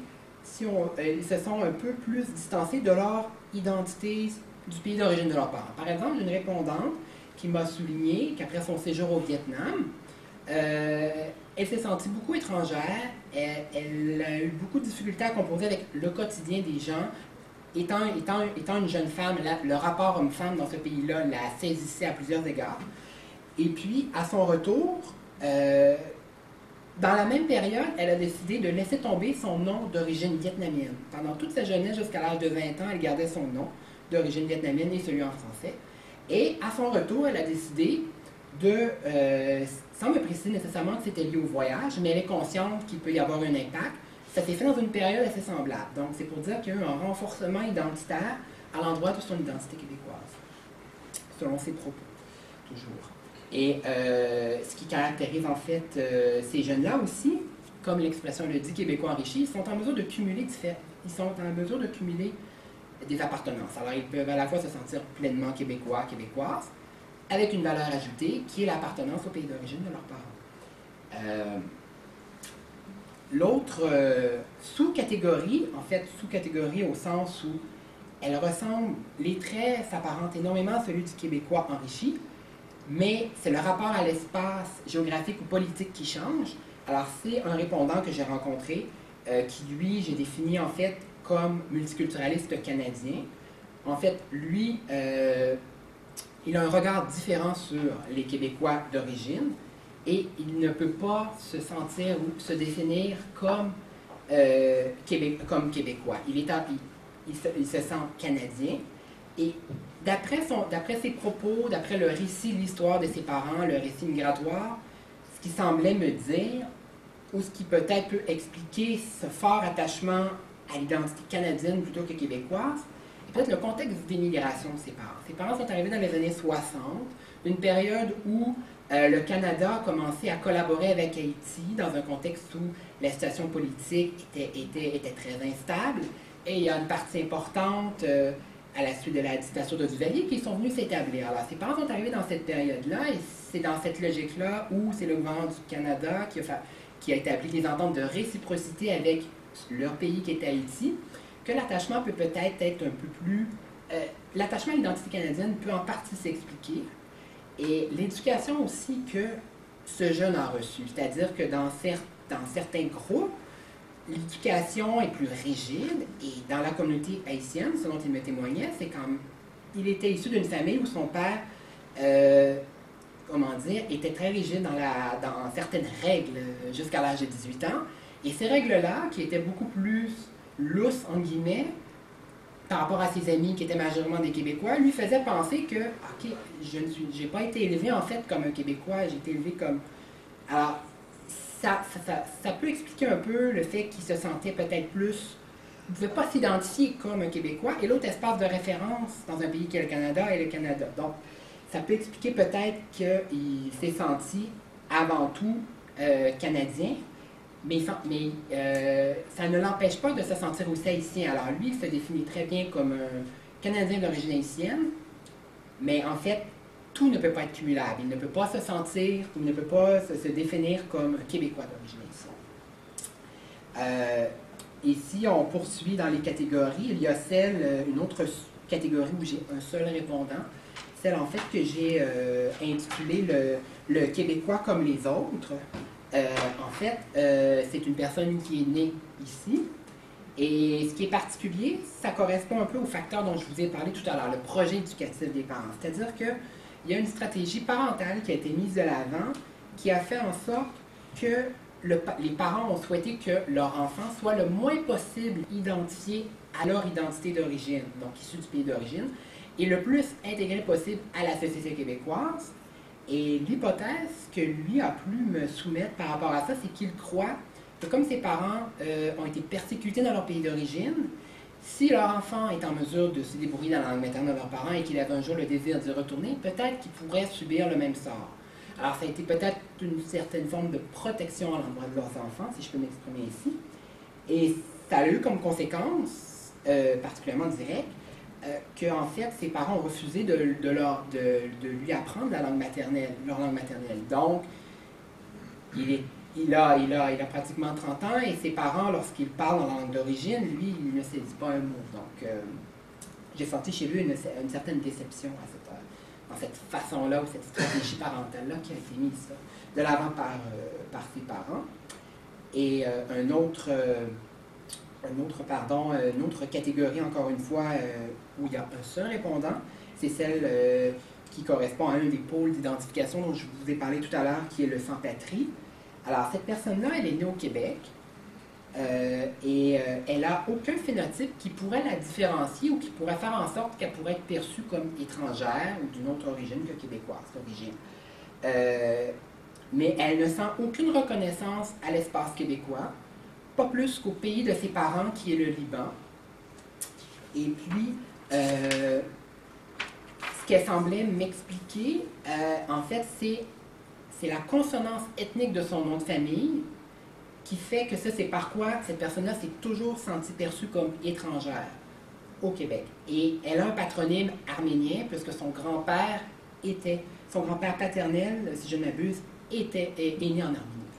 Speaker 1: ils se sont un peu plus distancés de leur identité du pays d'origine de leurs parents. Par exemple, une répondante qui m'a souligné qu'après son séjour au Vietnam, elle s'est sentie beaucoup étrangère, elle a eu beaucoup de difficultés à composer avec le quotidien des gens. Étant une jeune femme, le rapport homme-femme dans ce pays-là la saisissait à plusieurs égards. Et puis, à son retour, dans la même période, elle a décidé de laisser tomber son nom d'origine vietnamienne. Pendant toute sa jeunesse, jusqu'à l'âge de 20 ans, elle gardait son nom d'origine vietnamienne et celui en français. Et à son retour, elle a décidé de, sans me préciser nécessairement que c'était lié au voyage, mais elle est consciente qu'il peut y avoir un impact. Ça s'est fait dans une période assez semblable. Donc, c'est pour dire qu'il y a eu un renforcement identitaire à l'endroit de son identité québécoise, selon ses propos, toujours. Et ce qui caractérise en fait ces jeunes-là aussi, comme l'expression le dit, Québécois enrichis, ils sont en mesure de cumuler des appartenances. Alors, ils peuvent à la fois se sentir pleinement québécois, québécoises, avec une valeur ajoutée qui est l'appartenance au pays d'origine de leurs parents. L'autre sous-catégorie, en fait, sous-catégorie au sens où elle ressemble, les traits s'apparentent énormément à celui du Québécois enrichi, mais c'est le rapport à l'espace géographique ou politique qui change. Alors, c'est un répondant que j'ai rencontré qui, lui, j'ai défini en fait comme multiculturaliste canadien. En fait, lui, il a un regard différent sur les Québécois d'origine et il ne peut pas se sentir ou se définir comme, comme Québécois. Il se sent canadien et d'après ses propos, d'après le récit de l'histoire de ses parents, le récit migratoire, ce qui semblait me dire, ou ce qui peut-être peut expliquer ce fort attachement à l'identité canadienne plutôt que québécoise, c'est peut-être le contexte d'immigration de ses parents. Ses parents sont arrivés dans les années 60, une période où le Canada a commencé à collaborer avec Haïti dans un contexte où la situation politique était très instable, et il y a une partie importante à la suite de la dictature de Duvalier qui sont venus s'établir. Alors, ses parents sont arrivés dans cette période-là, et c'est dans cette logique-là où c'est le gouvernement du Canada qui a établi des ententes de réciprocité avec leur pays qui est Haïti, que l'attachement peut peut-être être un peu plus... l'attachement à l'identité canadienne peut en partie s'expliquer, et l'éducation aussi que ce jeune a reçue, c'est-à-dire que dans certains groupes, l'éducation est plus rigide, et dans la communauté haïtienne, ce dont il me témoignait, c'est qu'il était issu d'une famille où son père, comment dire, était très rigide dans certaines règles jusqu'à l'âge de 18 ans, et ces règles-là, qui étaient beaucoup plus lousses, en guillemets, par rapport à ses amis qui étaient majoritairement des Québécois, lui faisaient penser que, OK, j'ai pas été élevé en fait comme un Québécois, j'ai été élevé comme... Alors, ça peut expliquer un peu le fait qu'il se sentait peut-être plus... Il ne pouvait pas s'identifier comme un Québécois, et l'autre espace de référence dans un pays qui est le Canada est le Canada. Donc, ça peut expliquer peut-être qu'il s'est senti avant tout canadien, mais ça ne l'empêche pas de se sentir aussi haïtien. Alors lui, il se définit très bien comme un Canadien d'origine haïtienne, mais en fait, tout ne peut pas être cumulable. Il ne peut pas se sentir, il ne peut pas se définir comme un Québécois d'origine haïtienne. Ici, on poursuit dans les catégories. Il y a une autre catégorie où j'ai un seul répondant, celle en fait que j'ai intitulée le Québécois comme les autres. En fait, c'est une personne qui est née ici. Et ce qui est particulier, ça correspond un peu au facteur dont je vous ai parlé tout à l'heure, le projet éducatif des parents. C'est-à-dire qu'il y a une stratégie parentale qui a été mise de l'avant, qui a fait en sorte que les parents ont souhaité que leur enfant soit le moins possible identifié à leur identité d'origine, donc issu du pays d'origine, et le plus intégré possible à la société québécoise. Et l'hypothèse que lui a pu me soumettre par rapport à ça, c'est qu'il croit que comme ses parents ont été persécutés dans leur pays d'origine, si leur enfant est en mesure de se débrouiller dans la langue maternelle de leurs parents et qu'il avait un jour le désir d'y retourner, peut-être qu'il pourrait subir le même sort. Alors ça a été peut-être une certaine forme de protection à l'endroit de leurs enfants, si je peux m'exprimer ici. Et ça a eu comme conséquence, particulièrement directe, qu'en fait, ses parents ont refusé de lui apprendre leur langue maternelle. Donc, il a pratiquement 30 ans, et ses parents, lorsqu'ils parlent en langue d'origine, lui, il ne saisit pas un mot. Donc, j'ai senti chez lui une certaine déception dans cette façon-là, ou cette stratégie parentale-là qui a été mise de l'avant par ses parents. Et une autre catégorie, encore une fois, où il y a un seul répondant, c'est celle qui correspond à un des pôles d'identification dont je vous ai parlé tout à l'heure, qui est le sans-patrie. Alors, cette personne-là, elle est née au Québec, et elle n'a aucun phénotype qui pourrait la différencier ou qui pourrait faire en sorte qu'elle pourrait être perçue comme étrangère ou d'une autre origine que québécoise d'origine. Mais elle ne sent aucune reconnaissance à l'espace québécois, pas plus qu'au pays de ses parents, qui est le Liban. Et puis, ce qu'elle semblait m'expliquer, en fait, c'est la consonance ethnique de son nom de famille qui fait que ça, c'est par quoi cette personne-là s'est toujours sentie perçue comme étrangère au Québec. Et elle a un patronyme arménien, puisque son grand-père paternel, si je ne m'abuse, est né en Arménie.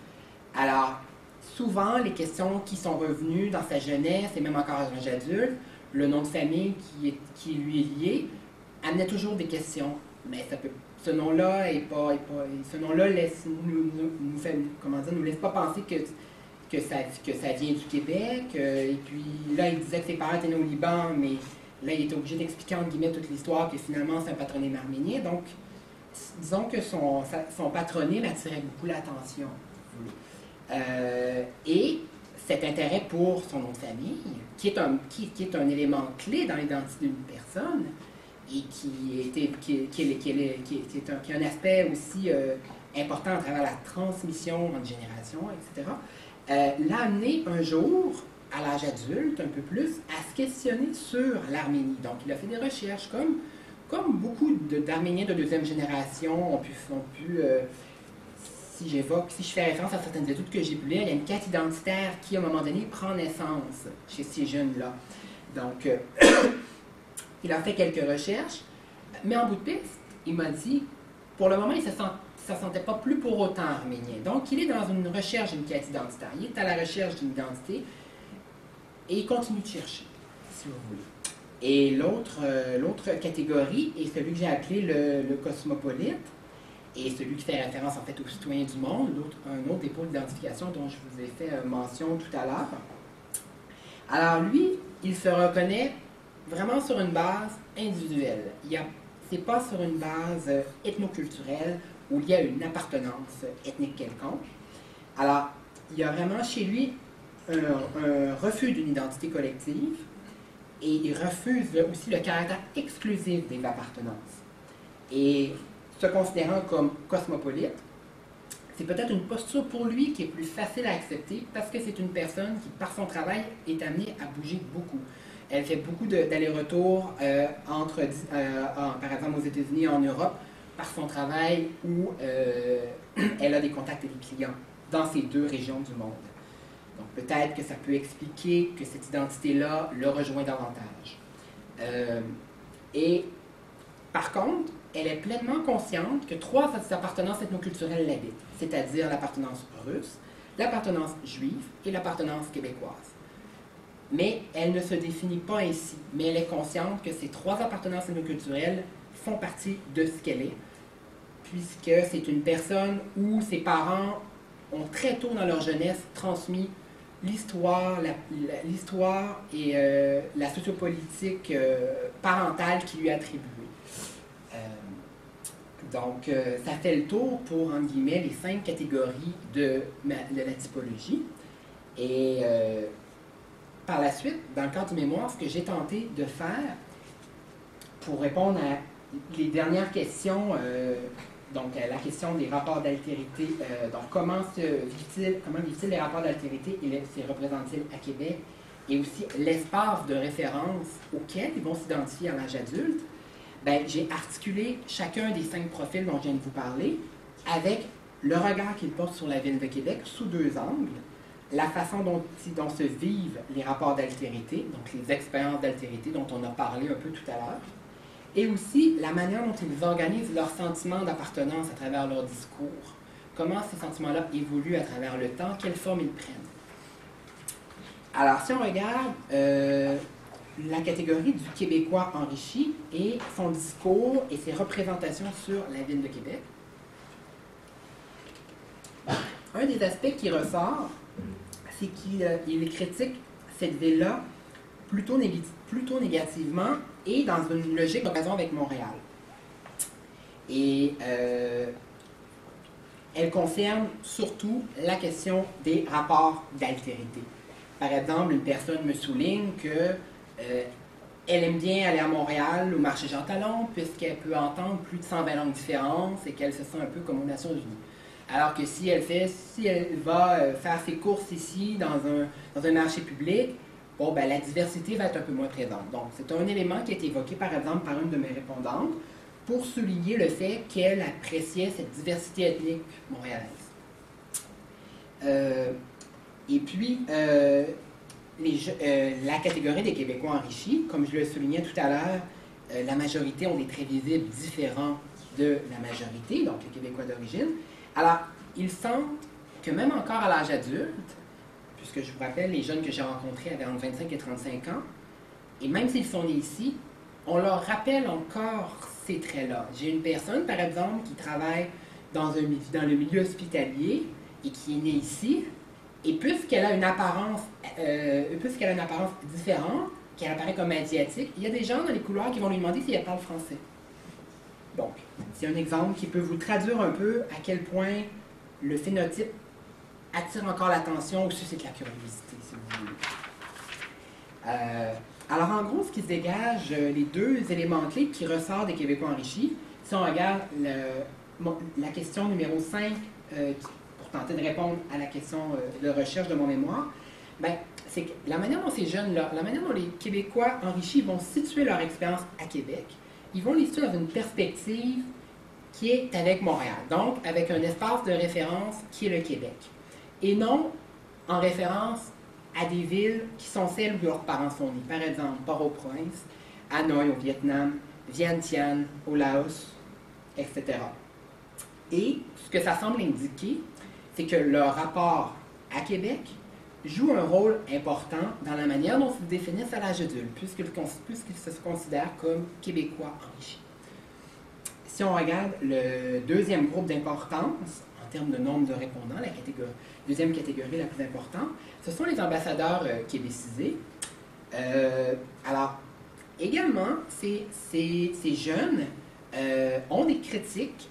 Speaker 1: Alors, souvent, les questions qui sont revenues dans sa jeunesse, et même encore à l'âge adulte, le nom de famille qui lui est lié, amenait toujours des questions mais ça peut, ce nom-là ce nom-là nous fait, comment dire, nous laisse pas penser que ça vient du Québec. Et puis là, il disait que ses parents étaient nés au Liban, mais là, il était obligé d'expliquer entre guillemets toute l'histoire que finalement c'est un patronyme arménien. Donc, disons que son patronyme attirait beaucoup l'attention. Et cet intérêt pour son nom de famille, qui est un élément clé dans l'identité d'une personne, et qui a un aspect aussi important à travers la transmission entre générations, etc., l'a amené un jour, à l'âge adulte, un peu plus, à se questionner sur l'Arménie. Donc, il a fait des recherches, comme beaucoup d'Arméniens de deuxième génération ont pu si je fais référence à certaines études que j'ai pu lire, il y a une quête identitaire qui, à un moment donné, prend naissance chez ces jeunes-là. Donc, il a fait quelques recherches, mais en bout de piste, il m'a dit, pour le moment, il ne se sentait pas plus pour autant arménien. Donc, il est dans une recherche d'une quête identitaire. Il est à la recherche d'une identité et il continue de chercher, si vous voulez. Et l'autre catégorie est celui que j'ai appelé le cosmopolite, et celui qui fait référence en fait aux citoyens du monde, un autre dépôt d'identification dont je vous ai fait mention tout à l'heure. Alors lui, il se reconnaît vraiment sur une base individuelle. C'est pas sur une base ethnoculturelle où il y a une appartenance ethnique quelconque. Alors, il y a vraiment chez lui un refus d'une identité collective et il refuse aussi le caractère exclusif des appartenances. Et se considérant comme cosmopolite, c'est peut-être une posture pour lui qui est plus facile à accepter parce que c'est une personne qui, par son travail, est amenée à bouger beaucoup. Elle fait beaucoup d'allers-retours par exemple aux États-Unis et en Europe par son travail où elle a des contacts avec des clients dans ces deux régions du monde. Donc peut-être que ça peut expliquer que cette identité-là le rejoint davantage. Et par contre, elle est pleinement consciente que trois appartenances ethnoculturelles l'habitent, c'est-à-dire l'appartenance russe, l'appartenance juive et l'appartenance québécoise. Mais elle ne se définit pas ainsi, mais elle est consciente que ces trois appartenances ethnoculturelles font partie de ce qu'elle est, puisque c'est une personne où ses parents ont très tôt dans leur jeunesse transmis l'histoire et la sociopolitique parentale qui lui est attribuée. Donc, ça fait le tour pour, entre guillemets, les 5 catégories de la typologie. Et par la suite, dans le cadre du mémoire, ce que j'ai tenté de faire pour répondre à les dernières questions, donc la question des rapports d'altérité, donc comment vivent-ils les rapports d'altérité et se représentent-ils à Québec, et aussi l'espace de référence auquel ils vont s'identifier à l'âge adulte, ben, j'ai articulé chacun des 5 profils dont je viens de vous parler avec le regard qu'ils portent sur la ville de Québec sous 2 angles, la façon dont se vivent les rapports d'altérité, donc les expériences d'altérité dont on a parlé un peu tout à l'heure, et aussi la manière dont ils organisent leurs sentiments d'appartenance à travers leur discours, comment ces sentiments-là évoluent à travers le temps, quelle forme ils prennent. Alors, si on regarde la catégorie du Québécois enrichi et son discours et ses représentations sur la ville de Québec, un des aspects qui ressort, c'est qu'il critique cette ville-là plutôt négativement et dans une logique de comparaison avec Montréal. Et elle concerne surtout la question des rapports d'altérité. Par exemple, une personne me souligne que elle aime bien aller à Montréal, au marché Jean Talon, puisqu'elle peut entendre plus de 120 langues différentes et qu'elle se sent un peu comme aux Nations Unies. Alors que si elle va faire ses courses ici, dans un marché public, bon, ben, la diversité va être un peu moins présente. Donc, c'est un élément qui est évoqué, par exemple, par une de mes répondantes, pour souligner le fait qu'elle appréciait cette diversité ethnique montréalaise. Et puis, la catégorie des Québécois enrichis, comme je le soulignais tout à l'heure, la majorité ont des traits visibles différents de la majorité, donc les Québécois d'origine. Alors, ils sentent que même encore à l'âge adulte, puisque je vous rappelle, les jeunes que j'ai rencontrés avaient entre 25 et 35 ans, et même s'ils sont nés ici, on leur rappelle encore ces traits-là. J'ai une personne, par exemple, qui travaille dans le milieu hospitalier et qui est née ici, et puisqu'elle a une apparence différente, qu'elle apparaît comme asiatique, il y a des gens dans les couloirs qui vont lui demander si elle parle français. Donc, c'est un exemple qui peut vous traduire un peu à quel point le phénotype attire encore l'attention ou suscite la curiosité, si vous voulez. Alors, en gros, ce qui se dégage, les deux éléments clés qui ressortent des Québécois enrichis, si on regarde la question numéro 5, pour tenter de répondre à la question de recherche de mon mémoire, ben, c'est que la manière dont ces jeunes-là, la manière dont les Québécois enrichis vont situer leur expérience à Québec, ils vont les situer dans une perspective qui est avec Montréal, donc avec un espace de référence qui est le Québec, et non en référence à des villes qui sont celles où leurs parents sont nés. Par exemple, Port-au-Prince, Hanoï au Vietnam, Vientiane au Laos, etc. Et ce que ça semble indiquer, c'est que leur rapport à Québec joue un rôle important dans la manière dont ils se définissent à l'âge adulte, puisqu'ils se considèrent comme Québécois enrichis. Si on regarde le deuxième groupe d'importance, en termes de nombre de répondants, la deuxième catégorie la plus importante, ce sont les ambassadeurs québécisés. Alors, également, ces jeunes ont des critiques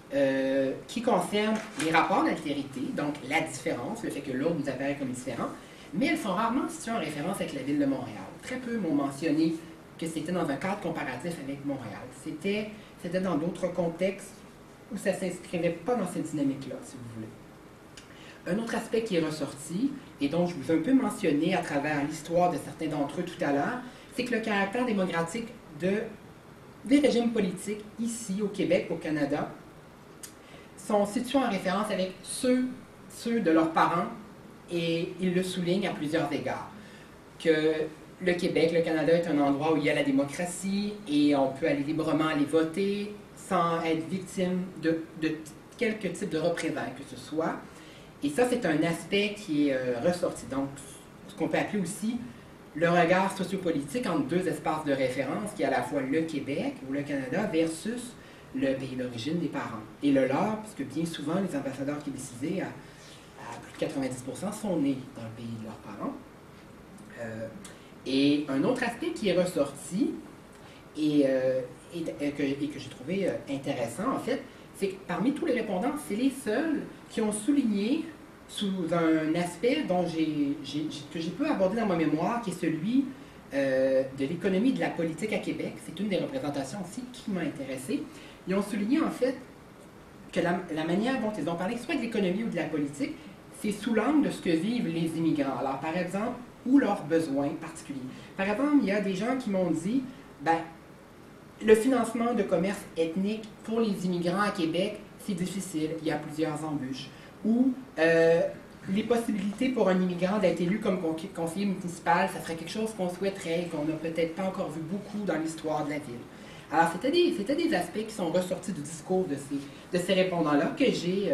Speaker 1: qui concernent les rapports d'altérité, donc la différence, le fait que l'autre nous apparaît comme différent, mais elles sont rarement situées en référence avec la ville de Montréal. Très peu m'ont mentionné que c'était dans un cadre comparatif avec Montréal. C'était dans d'autres contextes où ça ne s'inscrivait pas dans cette dynamique-là, si vous voulez. Un autre aspect qui est ressorti, et dont je vous ai un peu mentionné à travers l'histoire de certains d'entre eux tout à l'heure, c'est que le caractère démocratique des régimes politiques ici, au Québec, au Canada, sont situés en référence avec ceux de leurs parents, et ils le soulignent à plusieurs égards. Que le Québec, le Canada est un endroit où il y a la démocratie et on peut aller librement aller voter sans être victime de quelque type de représailles que ce soit. Et ça, c'est un aspect qui est ressorti. Donc, ce qu'on peut appeler aussi le regard sociopolitique entre deux espaces de référence, qui est à la fois le Québec ou le Canada versus le pays d'origine des parents. Et le leur, puisque bien souvent, les ambassadeurs québécisés, à plus de 90%, sont nés dans le pays de leurs parents. Et un autre aspect qui est ressorti et que j'ai trouvé intéressant, en fait, c'est que parmi tous les répondants, c'est les seuls qui ont souligné sous un aspect que j'ai peu abordé dans ma mémoire, qui est celui de l'économie et de la politique à Québec. C'est une des représentations aussi qui m'a intéressée. Ils ont souligné, en fait, que la manière dont ils ont parlé, soit de l'économie ou de la politique, c'est sous l'angle de ce que vivent les immigrants. Alors, par exemple, ou leurs besoins particuliers. Par exemple, il y a des gens qui m'ont dit, le financement de commerce ethnique pour les immigrants à Québec, c'est difficile, il y a plusieurs embûches. Ou les possibilités pour un immigrant d'être élu comme conseiller municipal, ça serait quelque chose qu'on souhaiterait et qu'on n'a peut-être pas encore vu beaucoup dans l'histoire de la ville. Alors, c'était des aspects qui sont ressortis du discours de ces répondants-là que j'ai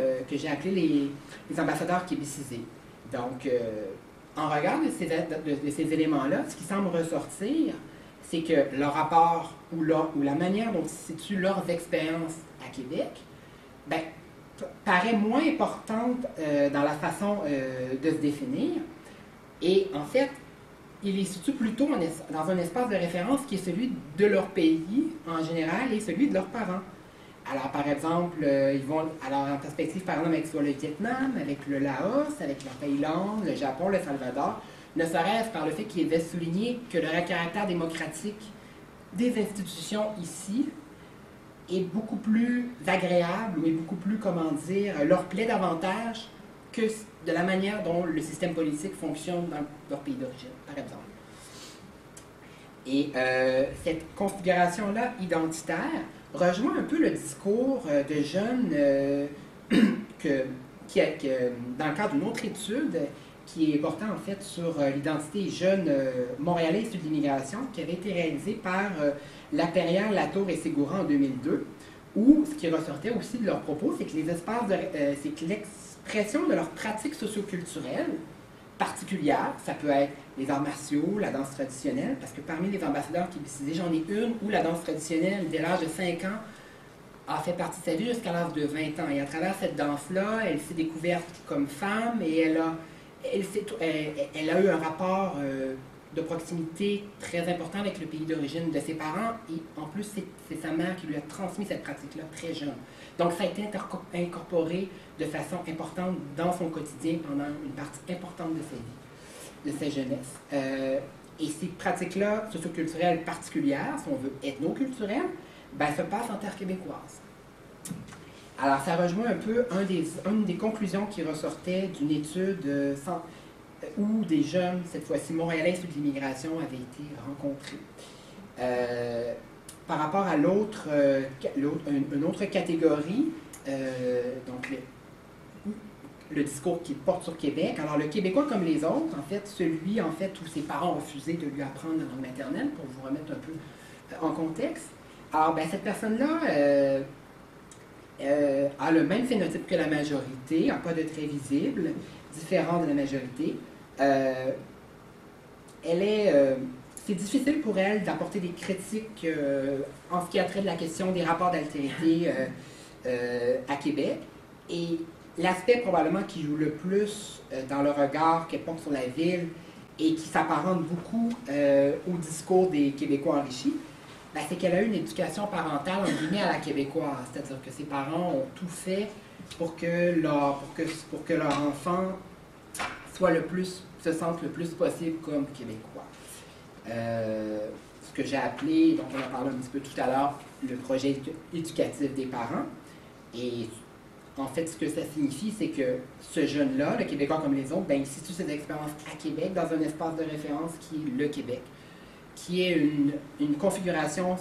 Speaker 1: appelés les ambassadeurs québécisés. Donc, en regard de ces éléments-là, ce qui semble ressortir, c'est que leur rapport ou la manière dont ils situent leurs expériences à Québec paraît moins importante dans la façon de se définir. Et en fait, ils les situent plutôt dans un espace de référence qui est celui de leur pays en général et celui de leurs parents. Alors, par exemple, ils vont en perspective, par exemple, avec soit le Vietnam, avec le Laos, avec la Thaïlande, le Japon, le Salvador, ne serait-ce par le fait qu'ils avaient souligné que le caractère démocratique des institutions ici est beaucoup plus agréable, ou est beaucoup plus, leur plaît davantage que de la manière dont le système politique fonctionne dans leur pays d'origine, par exemple. Et cette configuration-là identitaire rejoint un peu le discours de jeunes dans le cadre d'une autre étude qui est portant en fait sur l'identité jeune montréalais issus de l'immigration, qui avait été réalisée par Laperrière, Latour et Ségourin en 2002, où ce qui ressortait aussi de leurs propos, c'est que c'est que l'expression de leurs pratiques socioculturelles particulières, ça peut être les arts martiaux, la danse traditionnelle, parce que parmi les ambassadeurs québécisés, j'en ai une où la danse traditionnelle, dès l'âge de 5 ans, a fait partie de sa vie jusqu'à l'âge de 20 ans. Et à travers cette danse-là, elle s'est découverte comme femme et elle a eu un rapport de proximité très important avec le pays d'origine de ses parents. Et en plus, c'est sa mère qui lui a transmis cette pratique-là très jeune. Donc, ça a été incorporé de façon importante dans son quotidien pendant une partie importante de sa vie, de sa jeunesse. Et ces pratiques-là socioculturelles particulières, si on veut ethnoculturelles, ben, se passent en terre québécoise. Alors, ça rejoint un peu une des conclusions qui ressortait d'une étude où des jeunes, cette fois-ci montréalais issus de l'immigration, avaient été rencontrés. Par rapport à une autre catégorie, donc le discours qui porte sur Québec. Alors, le Québécois comme les autres, en fait, celui où ses parents ont refusé de lui apprendre la langue maternelle, pour vous remettre un peu en contexte. Alors, ben, cette personne-là a le même phénotype que la majorité, n'a pas de traits visibles, différent de la majorité. C'est difficile pour elle d'apporter des critiques en ce qui a trait de la question des rapports d'altérité à Québec. Et l'aspect probablement qui joue le plus dans le regard qu'elle porte sur la ville et qui s'apparente beaucoup au discours des Québécois enrichis, ben, c'est qu'elle a eu une éducation parentale en guillemets à la québécoise, c'est-à-dire que ses parents ont tout fait pour que leur enfant se sente le plus possible comme québécois. Ce que j'ai appelé, dont on a parlé un petit peu tout à l'heure, le projet éducatif des parents. Et en fait, ce que ça signifie, c'est que ce jeune-là, le Québécois comme les autres, ben, il situe ses expériences à Québec dans un espace de référence qui est le Québec, qui est une configuration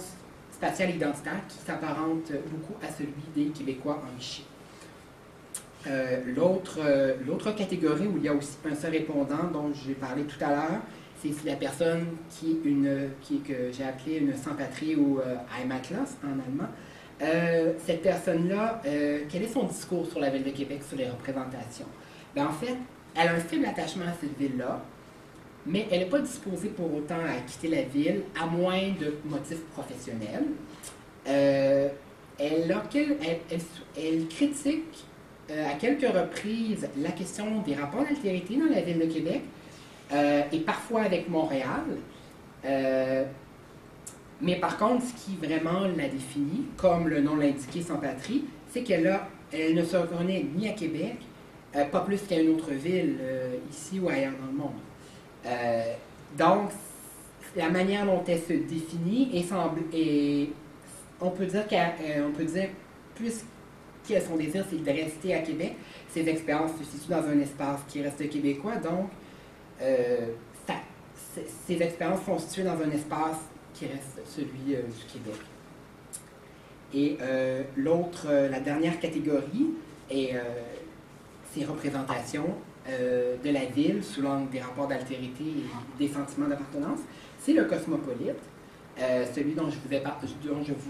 Speaker 1: spatiale identitaire qui s'apparente beaucoup à celui des Québécois enrichis. L'autre catégorie où il y a aussi un seul répondant dont j'ai parlé tout à l'heure, c'est la personne que j'ai appelée une sans-patrie ou Heimatlos en allemand. Cette personne-là, quel est son discours sur la ville de Québec, sur les représentations? Ben, en fait, elle a un faible attachement à cette ville-là, mais elle n'est pas disposée pour autant à quitter la ville, à moins de motifs professionnels. Elle critique à quelques reprises la question des rapports d'altérité dans la ville de Québec, et parfois avec Montréal. Mais par contre, ce qui vraiment la définit, comme le nom l'indiquait, sans patrie, c'est qu'elle ne se reconnaît ni à Québec, pas plus qu'à une autre ville, ici ou ailleurs dans le monde. Donc, la manière dont elle se définit on peut dire, puisque son désir, c'est de rester à Québec, ses expériences se situent dans un espace qui reste québécois, donc ces expériences sont situées dans un espace qui reste celui du Québec. Et la dernière catégorie est ces représentations de la ville sous l'angle des rapports d'altérité et des sentiments d'appartenance. C'est le cosmopolite, celui dont je vous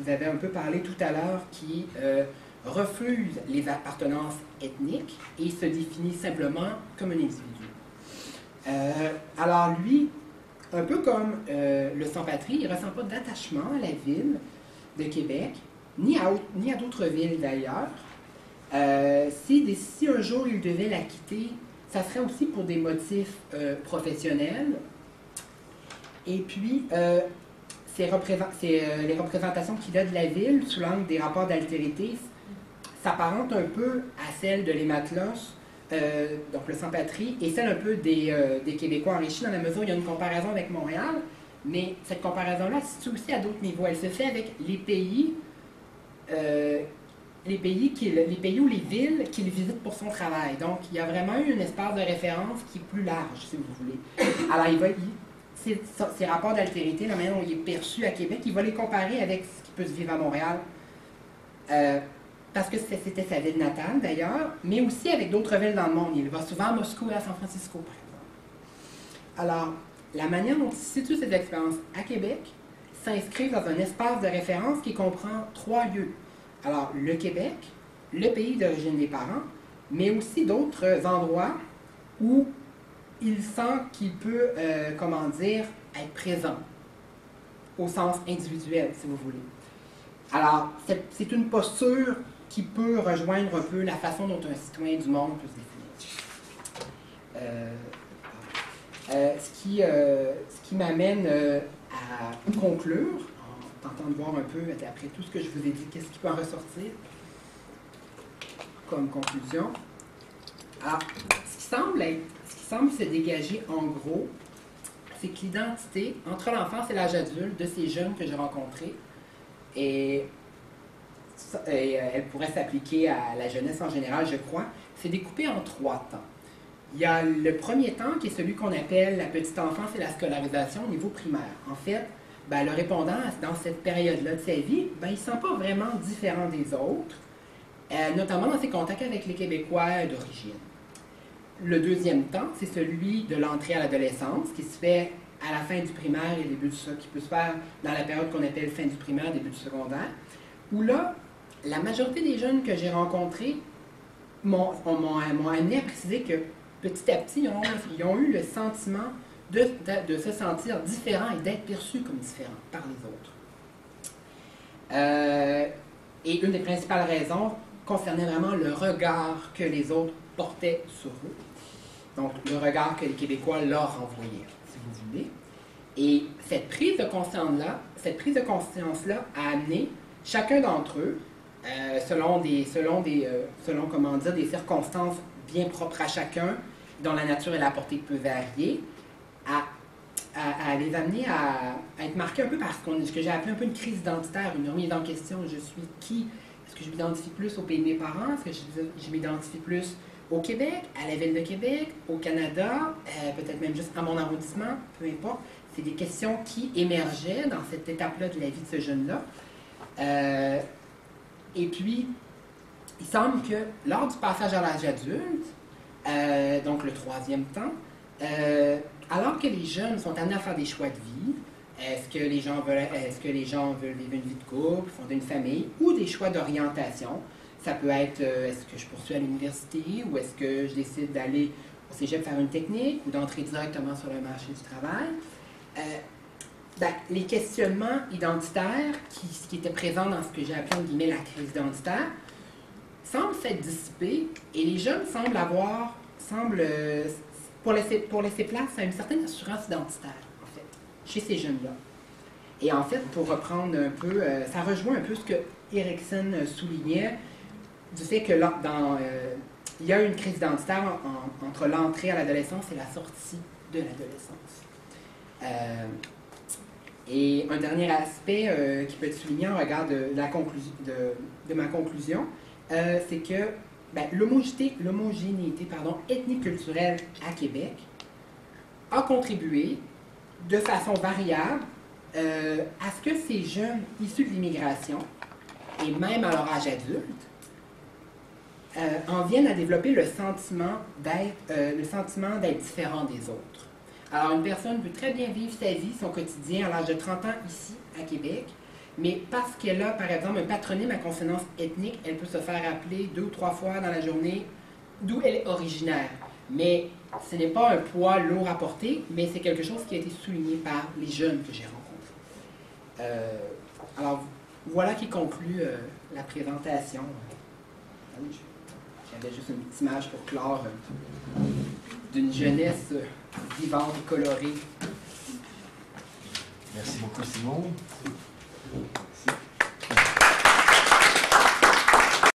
Speaker 1: avais un peu parlé tout à l'heure, qui refuse les appartenances ethniques et se définit simplement comme un individu. Alors lui, un peu comme le sans-patrie, il ne ressent pas d'attachement à la ville de Québec, ni à d'autres villes d'ailleurs. Si un jour il devait la quitter, ça serait aussi pour des motifs professionnels. Et puis, les représentations qu'il a de la ville sous l'angle des rapports d'altérité s'apparentent un peu à celles de l'Hématlos, donc le sans-patrie, et celle un peu des Québécois enrichis, dans la mesure où il y a une comparaison avec Montréal, mais cette comparaison-là se situe aussi à d'autres niveaux. Elle se fait avec les pays ou les villes qu'il visite pour son travail. Donc, il y a vraiment eu un espace de référence qui est plus large, si vous voulez. Alors, ces rapports d'altérité, la manière dont il est perçu à Québec, il va les comparer avec ce qui peut se vivre à Montréal. Parce que c'était sa ville natale d'ailleurs, mais aussi avec d'autres villes dans le monde. Il va souvent à Moscou et à San Francisco, par exemple. Alors, la manière dont il situe ses expériences à Québec s'inscrit dans un espace de référence qui comprend 3 lieux. Alors, le Québec, le pays d'origine des parents, mais aussi d'autres endroits où il sent qu'il peut, être présent, au sens individuel, si vous voulez. Alors, c'est une posture qui peut rejoindre un peu la façon dont un citoyen du monde peut se définir. Ce qui m'amène à conclure, en tentant de voir un peu, après tout ce que je vous ai dit, qu'est-ce qui peut en ressortir comme conclusion. Alors, ce qui semble se dégager en gros, c'est que l'identité entre l'enfance et l'âge adulte de ces jeunes que j'ai rencontrés, et elle pourrait s'appliquer à la jeunesse en général, je crois, c'est découpé en 3 temps. Il y a le premier temps qui est celui qu'on appelle la petite enfance et la scolarisation au niveau primaire. En fait, le répondant, dans cette période-là de sa vie, il ne se sent pas vraiment différent des autres, notamment dans ses contacts avec les Québécois d'origine. Le deuxième temps, c'est celui de l'entrée à l'adolescence, qui se fait à la fin du primaire et début du secondaire, qui peut se faire dans la période qu'on appelle fin du primaire, début du secondaire, où là, la majorité des jeunes que j'ai rencontrés m'ont amené à préciser que petit à petit, ils ont eu le sentiment de se sentir différents et d'être perçus comme différents par les autres. Et une des principales raisons concernait vraiment le regard que les autres portaient sur eux. Donc, le regard que les Québécois leur envoyaient, si vous voulez. Et cette prise de conscience-là a amené chacun d'entre eux, selon des circonstances bien propres à chacun, dont la nature et la portée peut varier, à les amener à être marqués un peu par ce que j'ai appelé un peu une crise identitaire, une remise en question. Je suis qui? Est-ce que je m'identifie plus au pays de mes parents? Est-ce que je m'identifie plus au Québec, à la ville de Québec, au Canada, peut-être même juste à mon arrondissement, peu importe. C'est des questions qui émergeaient dans cette étape-là de la vie de ce jeune-là. Et puis, il semble que lors du passage à l'âge adulte, donc le 3e temps, alors que les jeunes sont amenés à faire des choix de vie, est-ce que les gens veulent vivre une vie de couple, fonder une famille, ou des choix d'orientation? Ça peut être, est-ce que je poursuis à l'université, ou est-ce que je décide d'aller au cégep faire une technique, ou d'entrer directement sur le marché du travail? Les questionnements identitaires qui étaient présents dans ce que j'ai appelé, en guillemets, la crise identitaire, semblent s'être dissipés, et les jeunes semblent pour laisser place à une certaine assurance identitaire, en fait, chez ces jeunes-là. Et en fait, pour reprendre un peu, ça rejoint un peu ce que Erikson soulignait, du fait que il y a une crise identitaire entre l'entrée à l'adolescence et la sortie de l'adolescence. Et un dernier aspect qui peut être souligné en regard de ma conclusion, c'est que l'homogénéité ethnique-culturelle à Québec a contribué de façon variable à ce que ces jeunes issus de l'immigration, et même à leur âge adulte, en viennent à développer le sentiment d'être différent des autres. Alors, une personne peut très bien vivre sa vie, son quotidien, à l'âge de 30 ans ici, à Québec, mais parce qu'elle a, par exemple, un patronyme à consonance ethnique, elle peut se faire appeler 2 ou 3 fois dans la journée d'où elle est originaire. Mais ce n'est pas un poids lourd à porter, mais c'est quelque chose qui a été souligné par les jeunes que j'ai rencontrés. Alors, voilà qui conclut la présentation. J'avais juste une petite image pour clore d'une jeunesse vivante et colorée.
Speaker 2: Merci beaucoup, Simon. Merci.